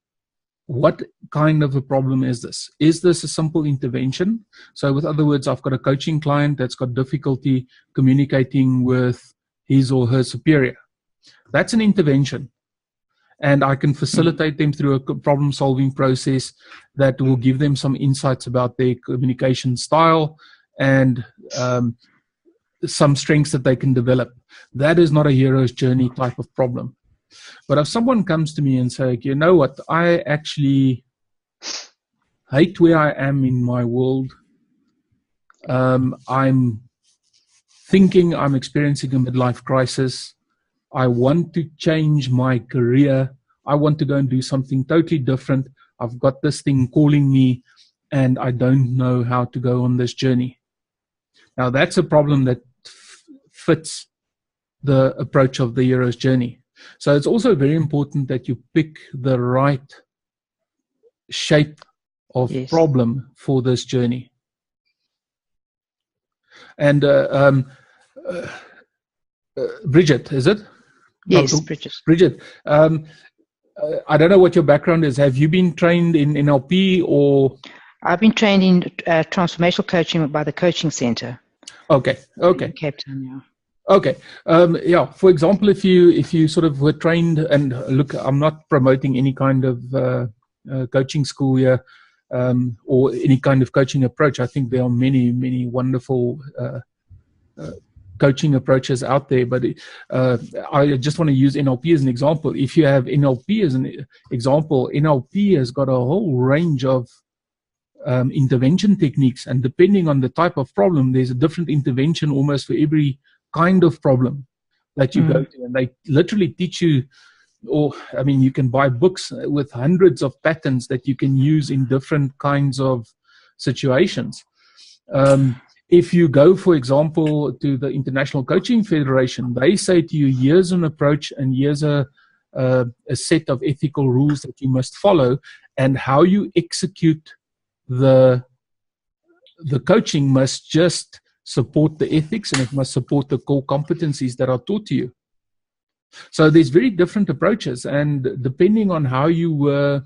what kind of a problem is this? Is this a simple intervention? So, with other words, I've got a coaching client that's got difficulty communicating with his or her superior. That's an intervention. And I can facilitate them through a problem-solving process that will give them some insights about their communication style and some strengths that they can develop. That is not a hero's journey type of problem. But if someone comes to me and says, you know what, I actually hate where I am in my world. I'm thinking I'm experiencing a midlife crisis. I want to change my career. I want to go and do something totally different. I've got this thing calling me, and I don't know how to go on this journey. Now, that's a problem that fits the approach of the hero's journey. So it's also very important that you pick the right shape of problem for this journey. And Bridget, is it? Yes, Bridget. Bridget, I don't know what your background is. Have you been trained in NLP or? I've been trained in transformational coaching by the Coaching Center. Okay. In Cape Town, yeah. Okay. Yeah. For example, if you sort of were trained, and look, I'm not promoting any kind of coaching school here or any kind of coaching approach. I think there are many, many wonderful coaching approaches out there, but I just want to use NLP as an example. If you have NLP as an example, NLP has got a whole range of intervention techniques, and depending on the type of problem, there's a different intervention almost for every kind of problem that you go to, and they literally teach you, or I mean, you can buy books with hundreds of patterns that you can use in different kinds of situations. If you go, for example, to the International Coaching Federation, they say to you, here's an approach and here's a set of ethical rules that you must follow, and how you execute the coaching must just support the ethics, and it must support the core competencies that are taught to you. So there's very different approaches, and depending on how you were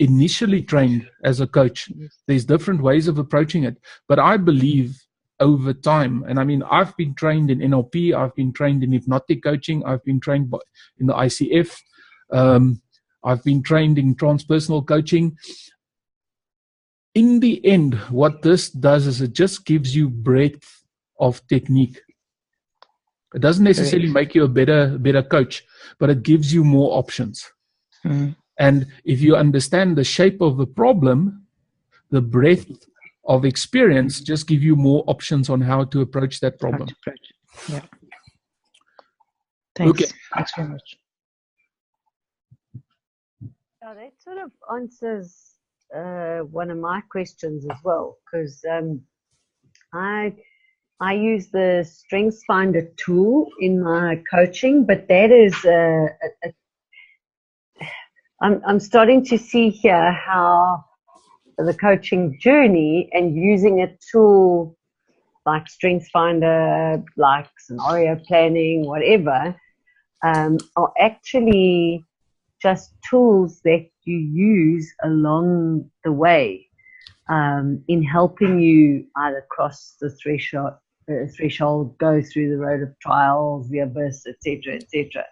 initially trained as a coach, there's different ways of approaching it. But I believe over time, and I mean, I've been trained in NLP, I've been trained in hypnotic coaching, I've been trained in the ICF, I've been trained in transpersonal coaching. In the end, what this does is it just gives you breadth of technique. It doesn't necessarily make you a better coach, but it gives you more options. And if you understand the shape of the problem, the breadth of experience just give you more options on how to approach that problem. Yeah. Thanks. Okay. Thanks very much. Yeah, that sort of answers one of my questions as well, because I use the StrengthsFinder tool in my coaching, but that is I'm starting to see here how the coaching journey and using a tool like StrengthsFinder, like scenario planning, whatever, are actually just tools that you use along the way. in helping you either cross the threshold, go through the road of trials, the abyss, etc., etc.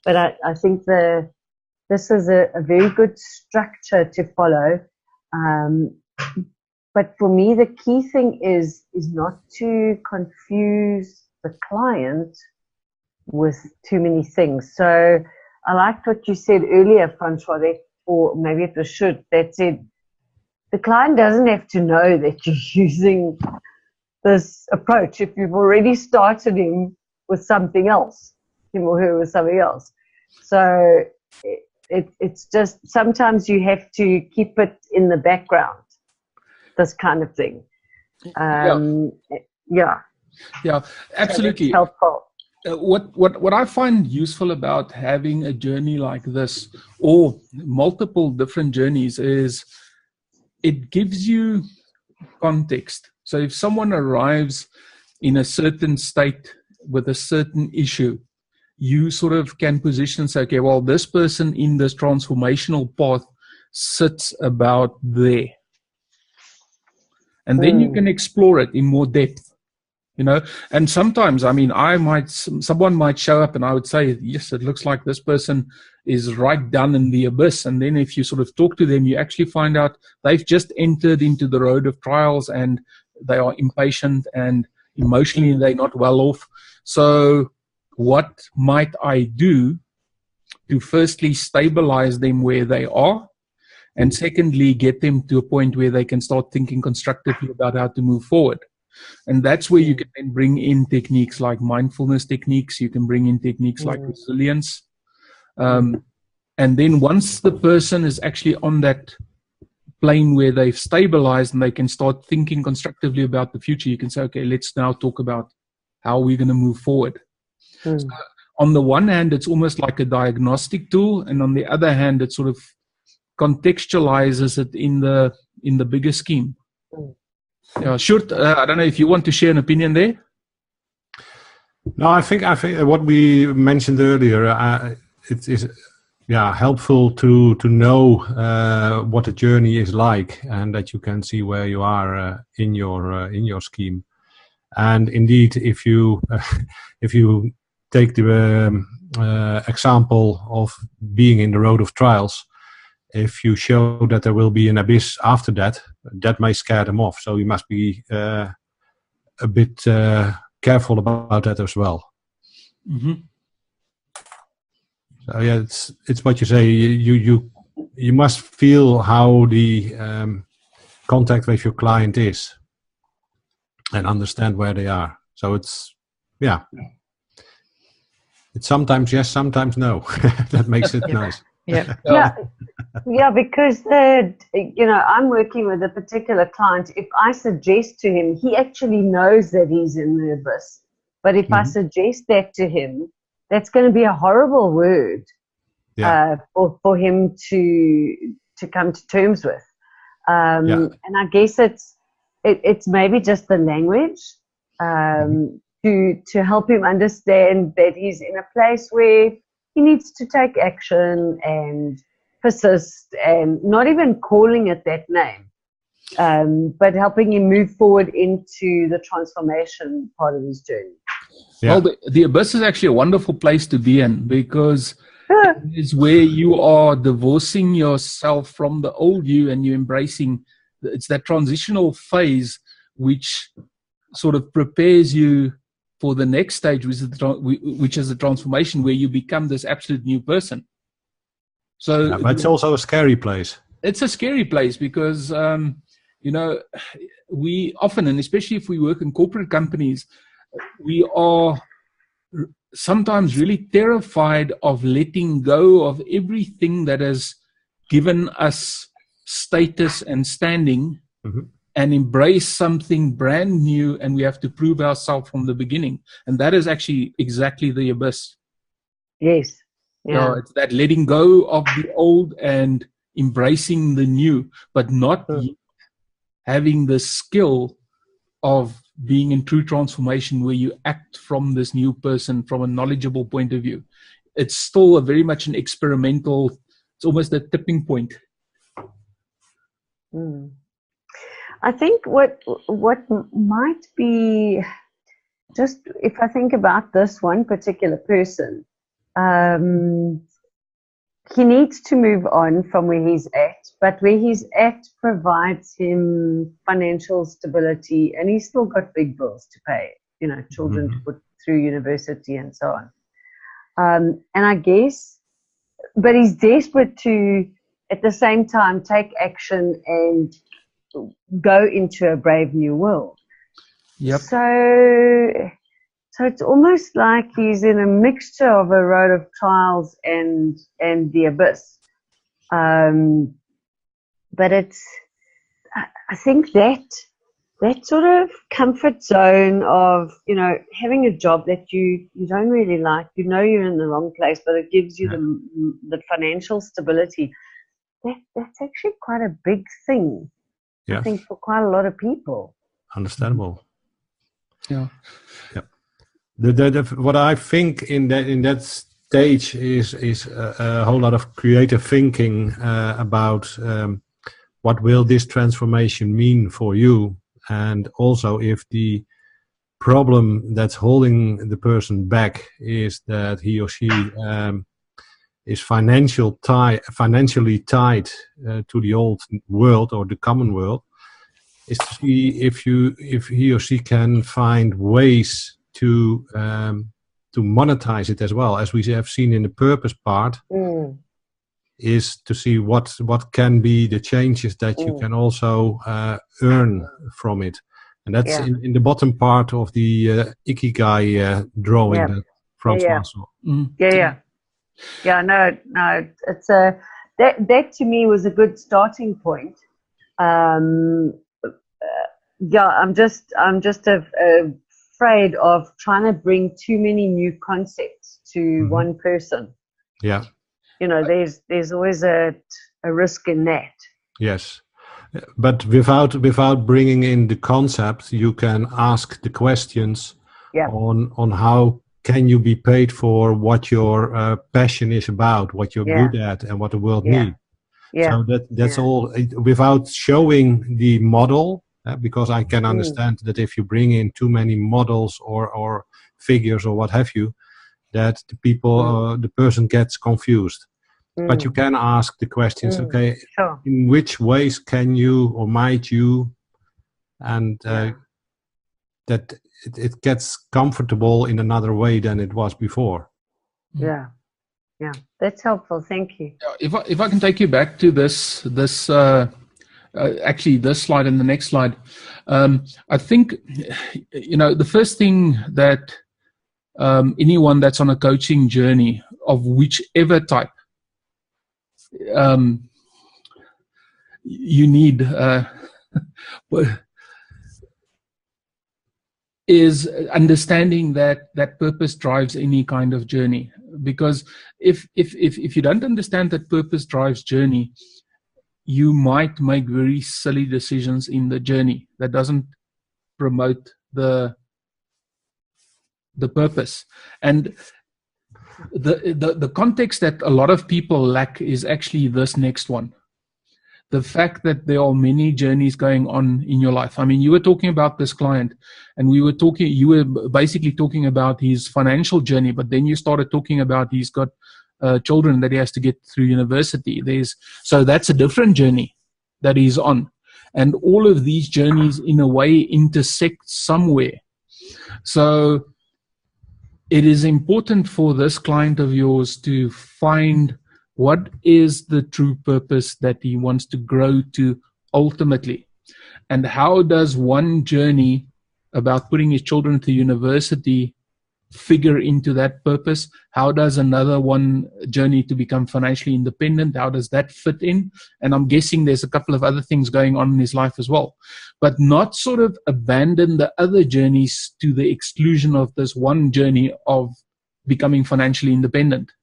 But I think this is a very good structure to follow. But for me, the key thing is not to confuse the client with too many things. So I liked what you said earlier, Francois, or maybe it was Shut, that said, the client doesn't have to know that you're using this approach if you've already started him with something else, him or her with something else. So it's just sometimes you have to keep it in the background, this kind of thing. Yeah, absolutely. So helpful. What I find useful about having a journey like this, or multiple different journeys, is it gives you context. So if someone arrives in a certain state with a certain issue, you sort of can position and say, okay, well, this person in this transformational path sits about there. And then you can explore it in more depth, you know. And sometimes, I mean, someone might show up and I would say, yes, it looks like this person is right down in the abyss. And then if you sort of talk to them, you actually find out they've just entered into the road of trials and they are impatient and emotionally they're not well off. So what might I do to firstly stabilize them where they are, and secondly get them to a point where they can start thinking constructively about how to move forward? And that's where you can then bring in techniques like mindfulness techniques. You can bring in techniques like resilience. And then once the person is actually on that plane where they've stabilized and they can start thinking constructively about the future, you can say, okay, let's now talk about how we're going to move forward. So on the one hand, it's almost like a diagnostic tool, and on the other hand, it sort of contextualizes it in the bigger scheme. Shut, I don't know if you want to share an opinion there. No, I think what we mentioned earlier, it is helpful to know what the journey is like, and that you can see where you are in your scheme. And indeed, if you take the example of being in the road of trials, if you show that there will be an abyss after that, that may scare them off. So you must be a bit careful about that as well. Mm-hmm. So yeah, it's what you say. You must feel how the contact with your client is, and understand where they are. So it's sometimes yes, sometimes no. That makes it nice. Yeah, because I'm working with a particular client. If I suggest to him, he actually knows that he's in the abyss. But if I suggest that to him, that's going to be a horrible word for him to come to terms with. And I guess it's maybe just the language to help him understand that he's in a place where he needs to take action and persist, and not even calling it that name, but helping him move forward into the transformation part of his journey. Well, the abyss is actually a wonderful place to be in, because it is where you are divorcing yourself from the old you and you're embracing. It's that transitional phase which sort of prepares you for the next stage, which is the transformation, where you become this absolute new person. So, but it's also a scary place. It's a scary place because, we often, and especially if we work in corporate companies, we are sometimes really terrified of letting go of everything that has given us status and standing, and embrace something brand new, and we have to prove ourselves from the beginning. And that is actually exactly the abyss. Yes. Yeah. It's that letting go of the old and embracing the new, but not yet having the skill of being in true transformation where you act from this new person from a knowledgeable point of view. It's still very much an experimental, it's almost a tipping point. I think what might be, just if I think about this one particular person, he needs to move on from where he's at, but where he's at provides him financial stability, and he's still got big bills to pay, children to put through university and so on. And I guess, but he's desperate to, at the same time, take action and go into a brave new world. Yep. So it's almost like he's in a mixture of a road of trials and the abyss. But I think that sort of comfort zone of, having a job that you don't really like, you're in the wrong place, but it gives you the financial stability. That's actually quite a big thing, I think, for quite a lot of people. Understandable. Yeah. Yeah. What I think in that stage is a whole lot of creative thinking about what will this transformation mean for you, and also if the problem that's holding the person back is that he or she is financially tied to the old world or the common world, is to see if he or she can find ways to monetize it as well, as we have seen in the purpose part, is to see what can be the changes that you can also earn from it. And that's in the bottom part of the Ikigai drawing that Francois saw. No, it's that to me was a good starting point. I'm just afraid of trying to bring too many new concepts to one person. Yeah. There's always a risk in that. Yes. But without bringing in the concept, you can ask the questions on how can you be paid for what your passion is about, what you're good at, and what the world needs. So that's all without showing the model, because I can understand that if you bring in too many models or figures or what have you, that the people, the person gets confused. But you can ask the questions, okay, in which ways can you or might you, and that it gets comfortable in another way than it was before. Yeah, that's helpful. Thank you. If I can take you back to this actually this slide and the next slide, I think the first thing that anyone that's on a coaching journey of whichever type, you need is understanding that purpose drives any kind of journey. Because if you don't understand that purpose drives journey, you might make very silly decisions in the journey that doesn't promote the purpose. And the context that a lot of people lack is actually this next one. The fact that there are many journeys going on in your life. I mean, you were talking about this client, and you were basically talking about his financial journey, but then you started talking about he's got children that he has to get through university. So that's a different journey that he's on. And all of these journeys in a way intersect somewhere. So it is important for this client of yours to find what is the true purpose that he wants to grow to ultimately. And how does one journey about putting his children to university figure into that purpose? How does another one journey to become financially independent, how does that fit in? And I'm guessing there's a couple of other things going on in his life as well. But not sort of abandon the other journeys to the exclusion of this one journey of becoming financially independent.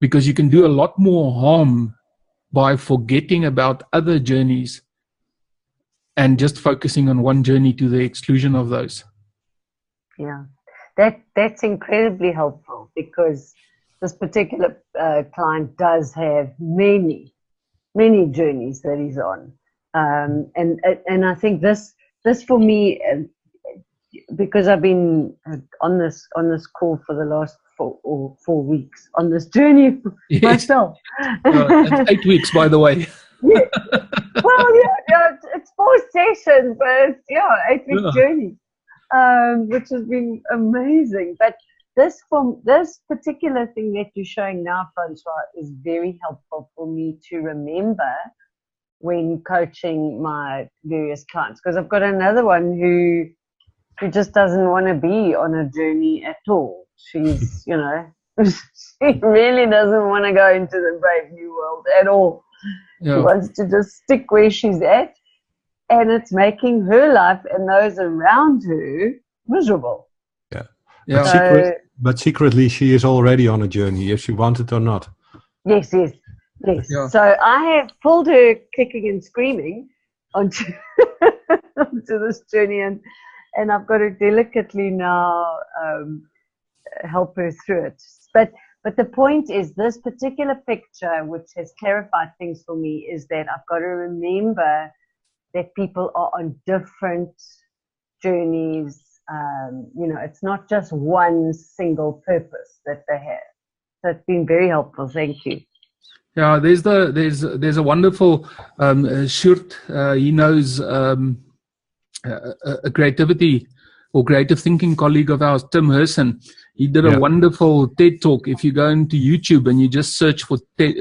Because you can do a lot more harm by forgetting about other journeys and just focusing on one journey to the exclusion of those. Yeah, that's incredibly helpful, because this particular client does have many journeys that he's on, And I think this for me, because I've been on this call for the last 4 weeks on this journey myself. It's 8 weeks, by the way. Yeah. Well, yeah, it's 4 sessions, but it's 8-week journey, which has been amazing. But this particular thing that you're showing now, Francois, is very helpful for me to remember when coaching my various clients, because I've got another one who just doesn't want to be on a journey at all. She's, she really doesn't want to go into the brave new world at all. Yeah. She wants to just stick where she's at, and it's making her life and those around her miserable. Yeah. But secretly, she is already on a journey, if she wants it or not. Yes. Yeah. So I have pulled her kicking and screaming onto this journey, and I've got to delicately now help her through it. But the point is, this particular picture, which has clarified things for me, is that I've got to remember that people are on different journeys. It's not just one single purpose that they have. So it's been very helpful. Thank you. Yeah, there's a wonderful Sjoerd. He knows a creativity or creative thinking colleague of ours, Tim Herson. He did a wonderful TED talk. If you go into YouTube and you just search for Tim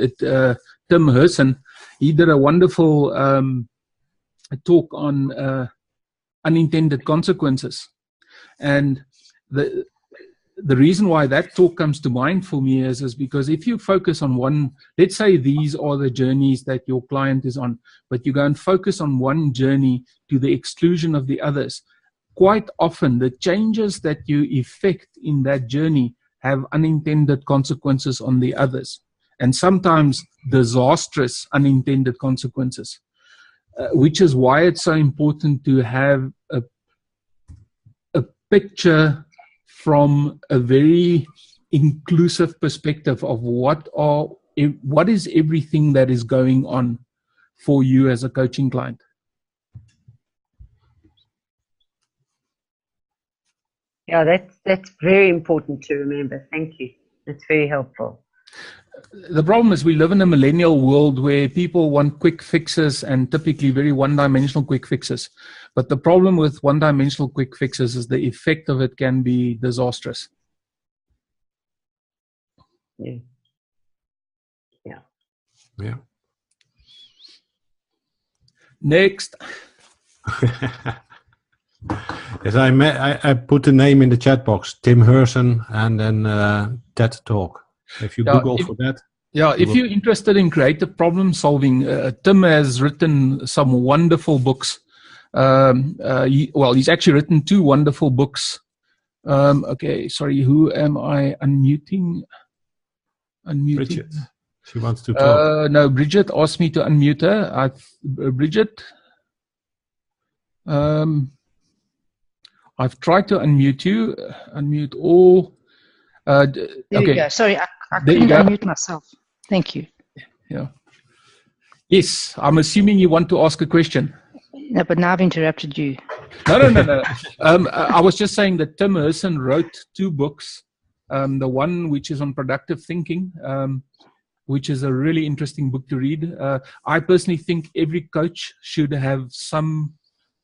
Herson, he did a wonderful talk on unintended consequences. And the reason why that talk comes to mind for me is because if you focus on one, let's say these are the journeys that your client is on, but you go and focus on one journey to the exclusion of the others, quite often the changes that you effect in that journey have unintended consequences on the others, and sometimes disastrous unintended consequences, which is why it's so important to have a picture from a very inclusive perspective of what is everything that is going on for you as a coaching client. Yeah, that's very important to remember. Thank you. That's very helpful. The problem is we live in a millennial world where people want quick fixes, and typically very one-dimensional quick fixes. But the problem with one-dimensional quick fixes is the effect of it can be disastrous. Yeah. Next. Yes, I put the name in the chat box, Tim Herson, and then TED Talk. If you Google for that. Yeah, if you're interested in creative problem solving, Tim has written some wonderful books. He's actually written 2 wonderful books. Okay, sorry, who am I unmuting? Bridget. She wants to talk. No, Bridget asked me to unmute her. Bridget, I've tried to unmute you. Unmute all. There you go. Sorry, I couldn't unmute myself. Thank you. Yeah. Yes, I'm assuming you want to ask a question. No, but now I've interrupted you. No. I was just saying that Tim Herson wrote 2 books. The one which is on productive thinking, which is a really interesting book to read. I personally think every coach should have some,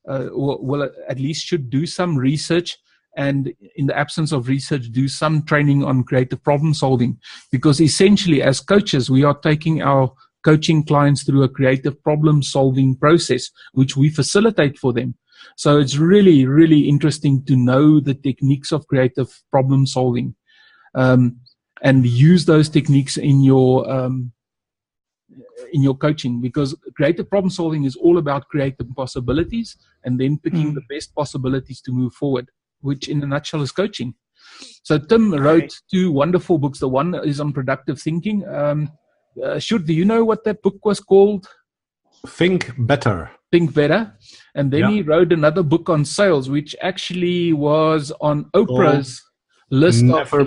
at least should do some research, and in the absence of research, do some training on creative problem solving. Because essentially, as coaches, we are taking our coaching clients through a creative problem solving process, which we facilitate for them. So it's really, really interesting to know the techniques of creative problem solving, and use those techniques in your coaching, because creative problem solving is all about creative possibilities and then picking the best possibilities to move forward, which in a nutshell is coaching. So Tim wrote 2 wonderful books. The one is on productive thinking. Sjoerd, do you know what that book was called? Think Better. Think Better. And then he wrote another book on sales, which actually was on Oprah's list. Never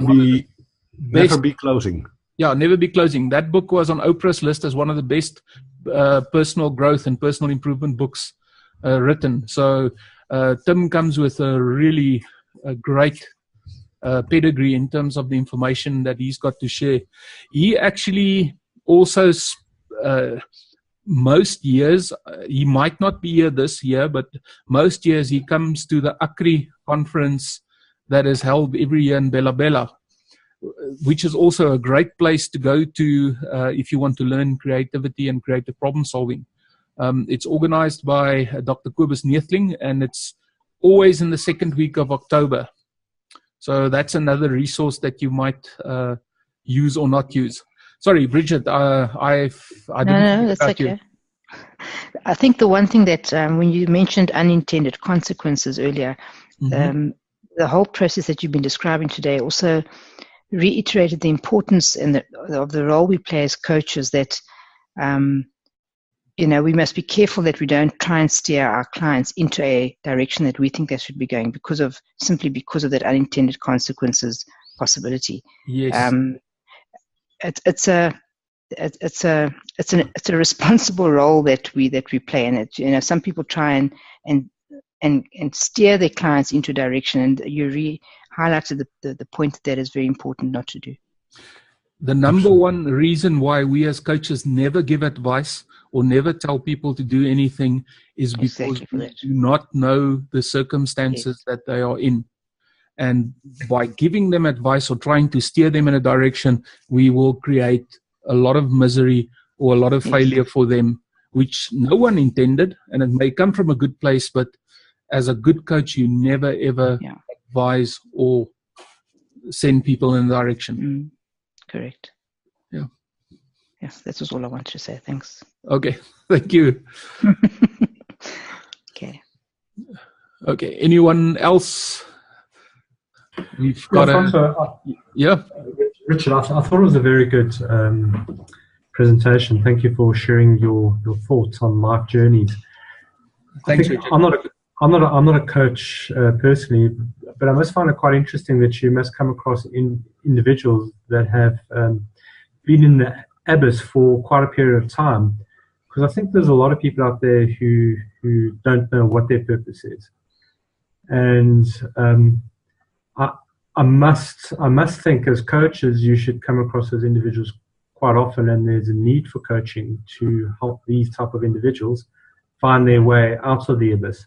Be Closing. Yeah, Never Be Closing. That book was on Oprah's list as one of the best personal growth and personal improvement books written. So Tim comes with a really great pedigree in terms of the information that he's got to share. He actually also, most years, he might not be here this year, but most years he comes to the ACRI conference that is held every year in Bella Bella, which is also a great place to go to if you want to learn creativity and creative problem solving. It's organized by Dr. Kobus Neethling, and it's always in the second week of October. So that's another resource that you might use or not use. Sorry, Bridget, I didn't. No, that's okay. You. I think the one thing that when you mentioned unintended consequences earlier, the whole process that you've been describing today also reiterated the importance of the role we play as coaches, that we must be careful that we don't try and steer our clients into a direction that we think they should be going because of that unintended consequences possibility. Yes. It's a responsible role that we play, and some people try and steer their clients into direction, and you highlighted the point that is very important not to do. The number one reason why we as coaches never give advice or never tell people to do anything is because we do not know the circumstances that they are in. And by giving them advice or trying to steer them in a direction, we will create a lot of misery or a lot of failure for them, which no one intended. And it may come from a good place, but as a good coach, you never, ever advise or send people in a direction. Correct. Yeah. Yes, that was all I wanted to say. Thanks. Okay. Thank you. Okay. Anyone else? We've got Richard, I thought it was a very good presentation. Thank you for sharing your thoughts on life journeys. Thanks, Richard. I'm not a coach personally, but I must find it quite interesting that you must come across individuals that have been in the abyss for quite a period of time, because I think there's a lot of people out there who don't know what their purpose is, and I must think as coaches you should come across those individuals quite often, and there's a need for coaching to help these type of individuals find their way out of the abyss.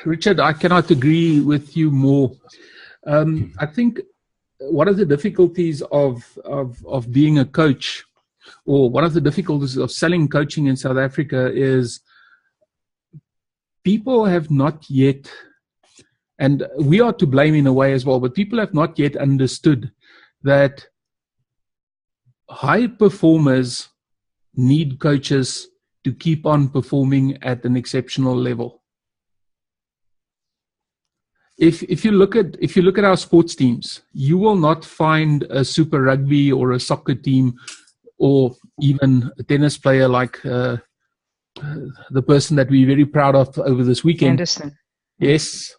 Richard, I cannot agree with you more. I think one of the difficulties of being a coach, or one of the difficulties of selling coaching in South Africa, is people have not yet, and we are to blame in a way as well, but people have not yet understood that high performers need coaches to keep on performing at an exceptional level. If you look at our sports teams, you will not find a Super Rugby or a soccer team or even a tennis player like the person that we're very proud of over this weekend. Anderson. Yes.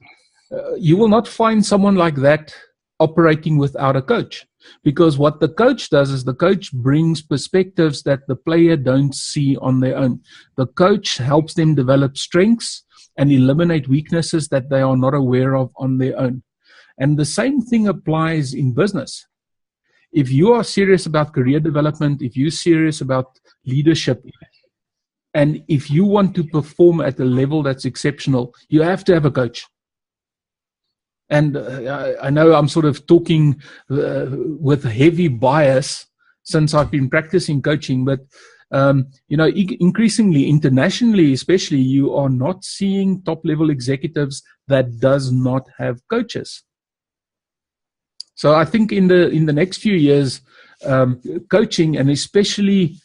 You will not find someone like that operating without a coach, because what the coach does is the coach brings perspectives that the player don't see on their own. The coach helps them develop strengths and eliminate weaknesses that they are not aware of on their own. And the same thing applies in business. If you are serious about career development, if you're serious about leadership, and if you want to perform at a level that's exceptional, you have to have a coach. And I know I'm sort of talking with heavy bias since I've been practicing coaching, but increasingly, internationally especially, you are not seeing top-level executives that does not have coaches. So I think in the next few years, coaching, and especially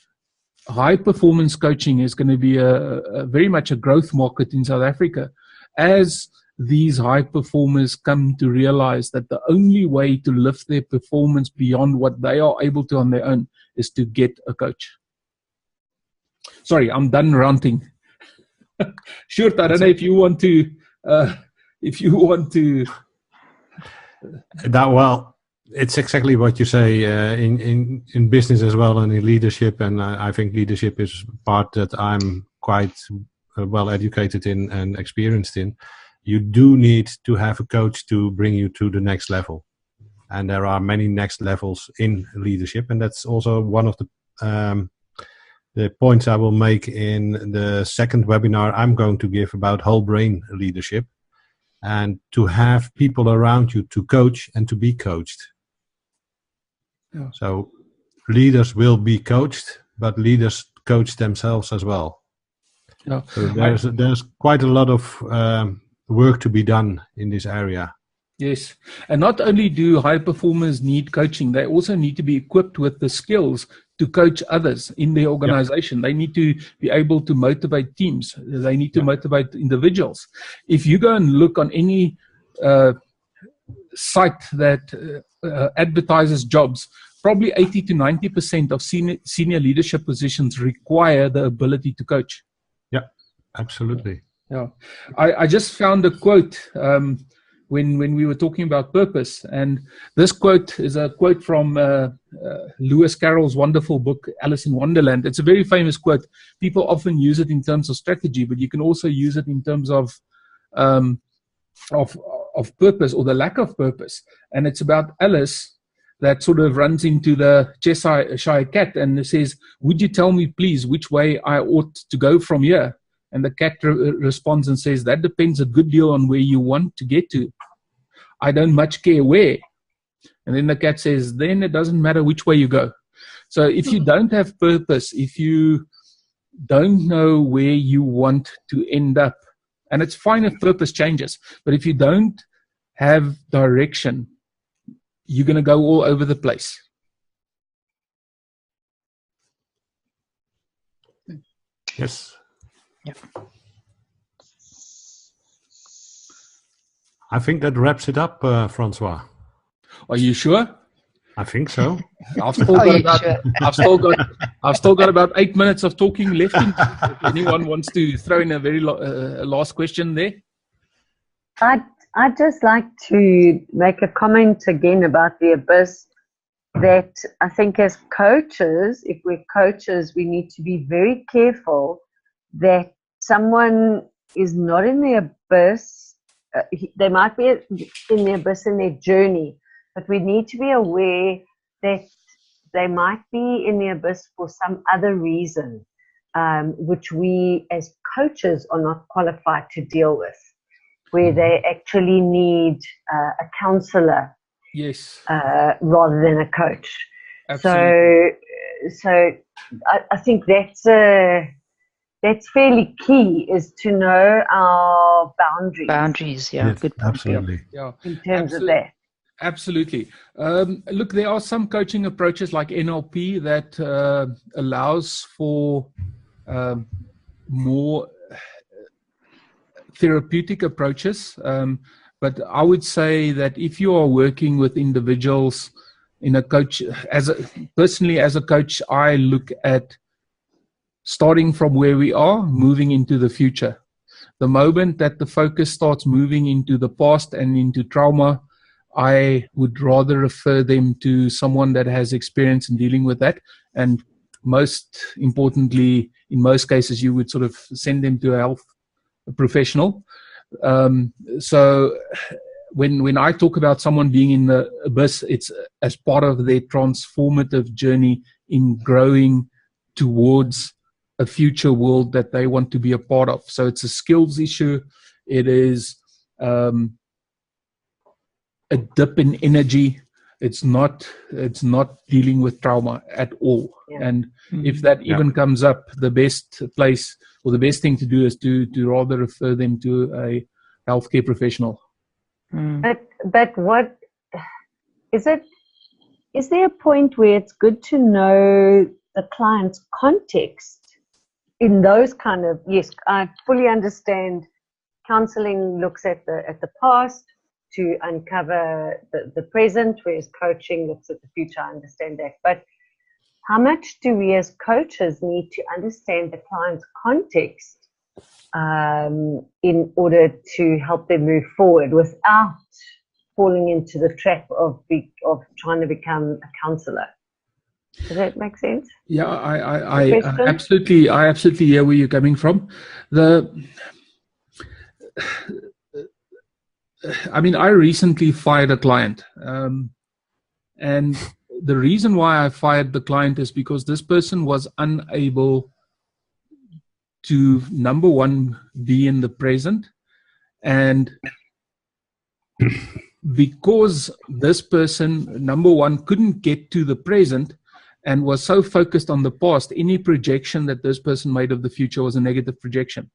high-performance coaching, is going to be a very much a growth market in South Africa, as these high performers come to realize that the only way to lift their performance beyond what they are able to on their own is to get a coach. Sorry, I'm done ranting. Sure, I don't know if you want to. it's exactly what you say in business as well, and in leadership. And I think leadership is part that I'm quite well educated in and experienced in. You do need to have a coach to bring you to the next level, and there are many next levels in leadership, and that's also one of the points I will make in the second webinar I'm going to give about whole brain leadership, and to have people around you to coach and to be coached. Yeah. So leaders will be coached, but leaders coach themselves as well. Yeah. So there's quite a lot of work to be done in this area. Yes. And not only do high performers need coaching, they also need to be equipped with the skills to coach others in their organization. They need to be able to motivate teams. They need to motivate individuals. If you go and look on any site that advertises jobs, probably 80 to 90% of senior leadership positions require the ability to coach. Yeah, absolutely. Yeah. I just found a quote when we were talking about purpose, and this quote is a quote from Lewis Carroll's wonderful book, Alice in Wonderland. It's a very famous quote. People often use it in terms of strategy, but you can also use it in terms of purpose or the lack of purpose. And it's about Alice that sort of runs into the Cheshire cat and says, "Would you tell me, please, which way I ought to go from here?" And the cat responds and says, "That depends a good deal on where you want to get to. I don't much care where." And then the cat says, "Then it doesn't matter which way you go." So if you don't have purpose, if you don't know where you want to end up, and it's fine if purpose changes, but if you don't have direction, you're going to go all over the place. Yes. Yeah. I think that wraps it up, Francois. Are you sure? I think so. I've still got about 8 minutes of talking left. If anyone wants to throw in a very last question there. I'd just like to make a comment again about the abyss, that I think as coaches, if we're coaches, we need to be very careful that someone is not in the abyss. They might be in the abyss in their journey, but we need to be aware that they might be in the abyss for some other reason, which we as coaches are not qualified to deal with, where they actually need a counselor, yes, rather than a coach. Absolutely. So I think that's fairly key, is to know our boundaries. Boundaries, yeah, Yes, good point. absolutely. Yeah, In terms of that. Absolutely. Look, there are some coaching approaches like NLP that allows for more therapeutic approaches. But I would say that if you are working with individuals in a coach, personally as a coach, I look at starting from where we are, moving into the future. The moment that the focus starts moving into the past and into trauma, I would rather refer them to someone that has experience in dealing with that. And most importantly, in most cases, you would sort of send them to a health professional. So when I talk about someone being in the abyss, it's as part of their transformative journey in growing towards a future world that they want to be a part of. So it's a skills issue. It is a dip in energy. It's not dealing with trauma at all. Yeah. And if that even comes up, the best place or the best thing to do is to rather refer them to a healthcare professional. But what is it? Is there a point where it's good to know the client's context in those kind of? Yes, I fully understand. Counseling looks at the past to uncover the present, whereas coaching looks at the future. I understand that. But how much do we as coaches need to understand the client's context in order to help them move forward without falling into the trap of trying to become a counselor. Does that make sense? Yeah, I absolutely hear where you're coming from. I recently fired a client, and the reason why I fired the client is because this person was unable to, number one, be in the present, and because this person, number one, couldn't get to the present and was so focused on the past, any projection that this person made of the future was a negative projection.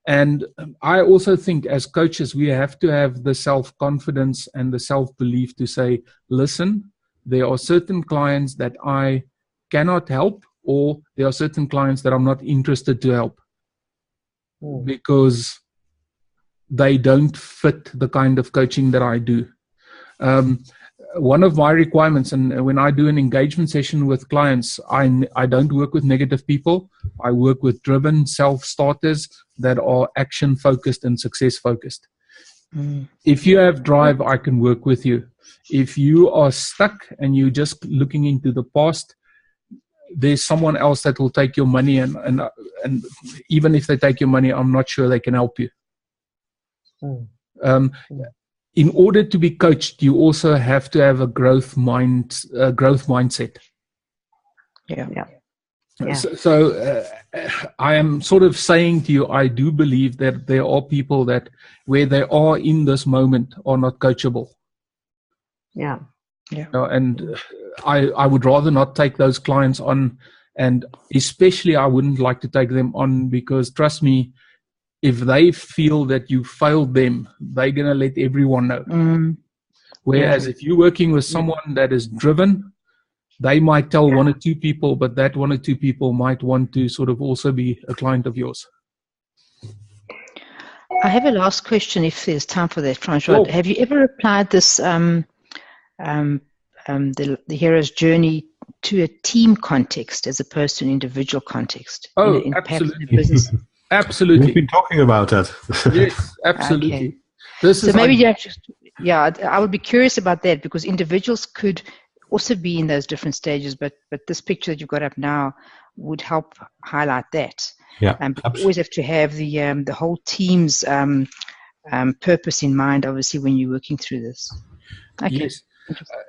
And I also think as coaches, we have to have the self-confidence and the self-belief to say, listen, there are certain clients that I cannot help, or there are certain clients that I'm not interested to help because they don't fit the kind of coaching that I do. One of my requirements, and when I do an engagement session with clients, I don't work with negative people. I work with driven self-starters that are action-focused and success-focused. If you have drive, I can work with you. If you are stuck and you're just looking into the past, there's someone else that will take your money, and even if they take your money, I'm not sure they can help you. In order to be coached, you also have to have a growth mindset. Yeah. So I am sort of saying to you, I do believe that there are people that, where they are in this moment, are not coachable. Yeah. And I would rather not take those clients on, and especially I wouldn't like to take them on because, trust me, if they feel that you failed them, they're going to let everyone know. Whereas if you're working with someone that is driven, they might tell one or two people, but that one or two people might want to sort of also be a client of yours. I have a last question, if there's time for that, Francois. Sure. Have you ever applied this, the hero's journey, to a team context as opposed to an individual context? Oh, in absolutely. Business? We've been talking about that. Yes, absolutely. Okay. This So is maybe I would be curious about that, because individuals could also be in those different stages, but this picture that you've got up now would help highlight that. Yeah, But you always have to have the whole team's purpose in mind, obviously, when you're working through this. Okay. Yes.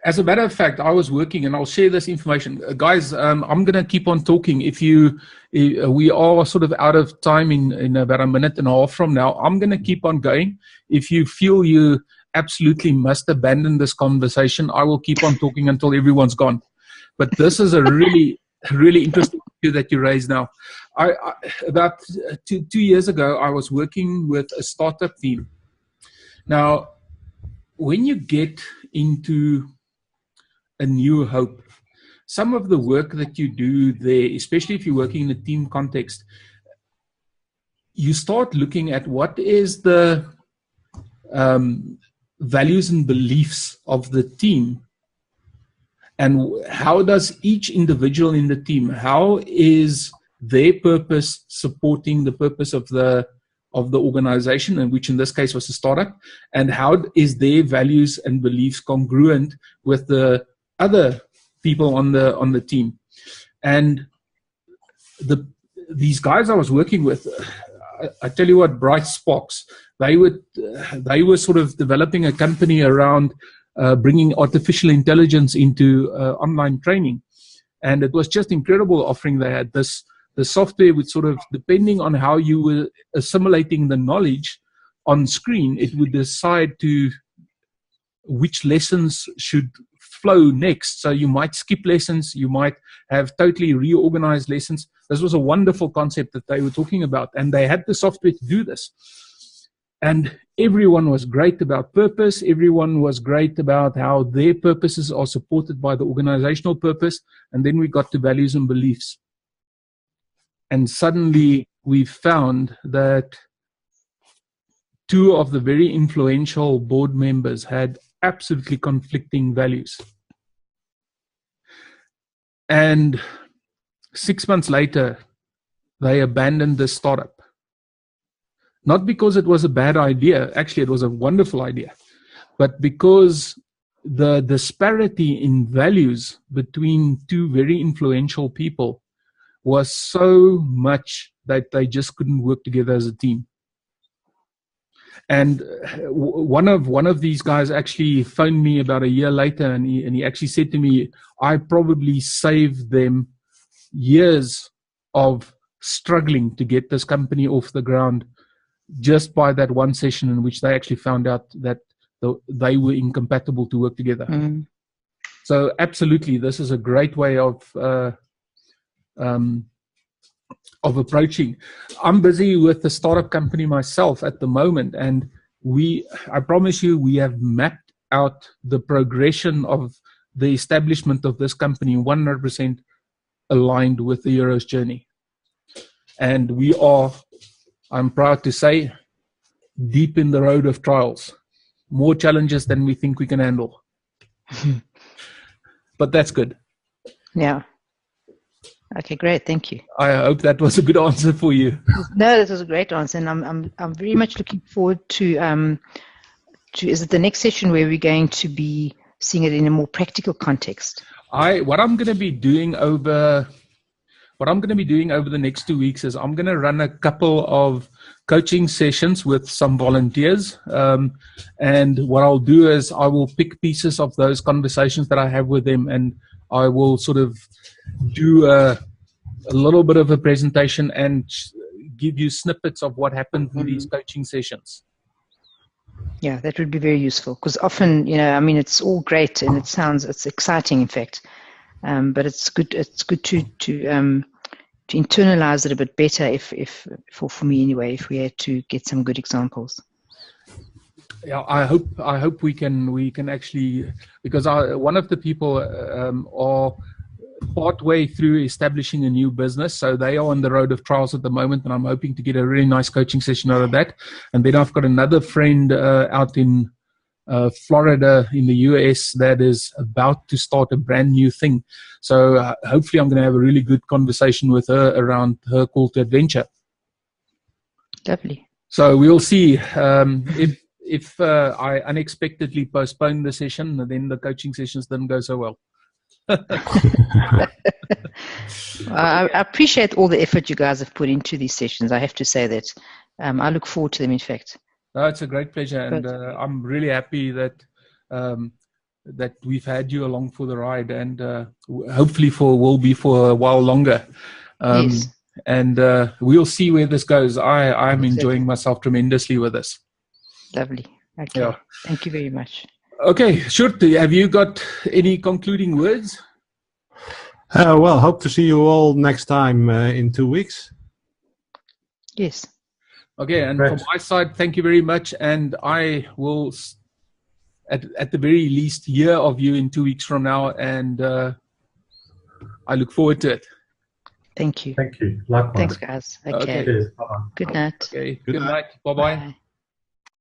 As a matter of fact, I was working, and I'll share this information. Guys, I'm going to keep on talking. We are sort of out of time in about a minute and a half from now. I'm going to keep on going. If you feel you absolutely must abandon this conversation, I will keep on talking until everyone's gone. But this is a really, really interesting issue that you raised now. About two years ago, I was working with a startup team. Now, when you get into a new hope, some of the work that you do there, especially if you're working in a team context, you start looking at what is the values and beliefs of the team, and how does each individual in the team, how is their purpose supporting the purpose of the organization, and which in this case was a startup, and how is their values and beliefs congruent with the other people on the team. And these guys I was working with, I tell you what, bright sparks. They were sort of developing a company around bringing artificial intelligence into online training, and it was just incredible offering they had. The software would sort of, depending on how you were assimilating the knowledge on screen, it would decide to which lessons should flow next. So you might skip lessons, you might have totally reorganized lessons. This was a wonderful concept that they were talking about, and they had the software to do this. And everyone was great about purpose. Everyone was great about how their purposes are supported by the organizational purpose. And then we got to values and beliefs. And suddenly we found that two of the very influential board members had absolutely conflicting values. And 6 months later, they abandoned the startup. Not because it was a bad idea. Actually, it was a wonderful idea. but because the disparity in values between two very influential people was so much that they just couldn't work together as a team. And one of these guys actually phoned me about a year later, and he actually said to me, I probably saved them years of struggling to get this company off the ground just by that one session in which they actually found out that they were incompatible to work together. Mm. So absolutely, this is a great way of approaching. I'm busy with the startup company myself at the moment, and I promise you, we have mapped out the progression of the establishment of this company 100% aligned with the Hero's journey. And we are, I'm proud to say, deep in the road of trials. More challenges than we think we can handle. But that's good. Yeah. Okay, great. Thank you. I hope that was a good answer for you. No, that was a great answer, and I'm very much looking forward to is it the next session where we're going to be seeing it in a more practical context? What I'm going to be doing over the next 2 weeks is I'm going to run a couple of coaching sessions with some volunteers. And what I'll do is I will pick pieces of those conversations that I have with them, and I will sort of do a little bit of a presentation and give you snippets of what happened in these coaching sessions. Yeah, that would be very useful, because often, I mean, it's all great and it's exciting, in fact, but it's good to internalize it a bit better, if for me anyway, if we had to get some good examples. Yeah, I hope we can actually, because one of the people are partway through establishing a new business, so they are on the road of trials at the moment, and I'm hoping to get a really nice coaching session out of that. And then I've got another friend out in Florida in the US that is about to start a brand new thing. So hopefully I'm going to have a really good conversation with her around her call to adventure. Lovely. So we'll see if I unexpectedly postpone the session, and then the coaching sessions didn't go so well. I appreciate all the effort you guys have put into these sessions. I have to say that I look forward to them, in fact. No, it's a great pleasure, and I'm really happy that that we've had you along for the ride, and hopefully will be for a while longer. Yes. And we'll see where this goes. I'm enjoying myself tremendously with this. Lovely. Okay. Yeah. Thank you very much. Okay, Sjoerd, have you got any concluding words? Well, hope to see you all next time in 2 weeks. Yes. Okay, and from my side, thank you very much. And I will, at the very least, hear of you in 2 weeks from now. And I look forward to it. Thank you. Thank you. Likewise. Thanks, guys. Okay. Cheers. Bye-bye. Good night. Okay. Good night. Bye-bye. Bye.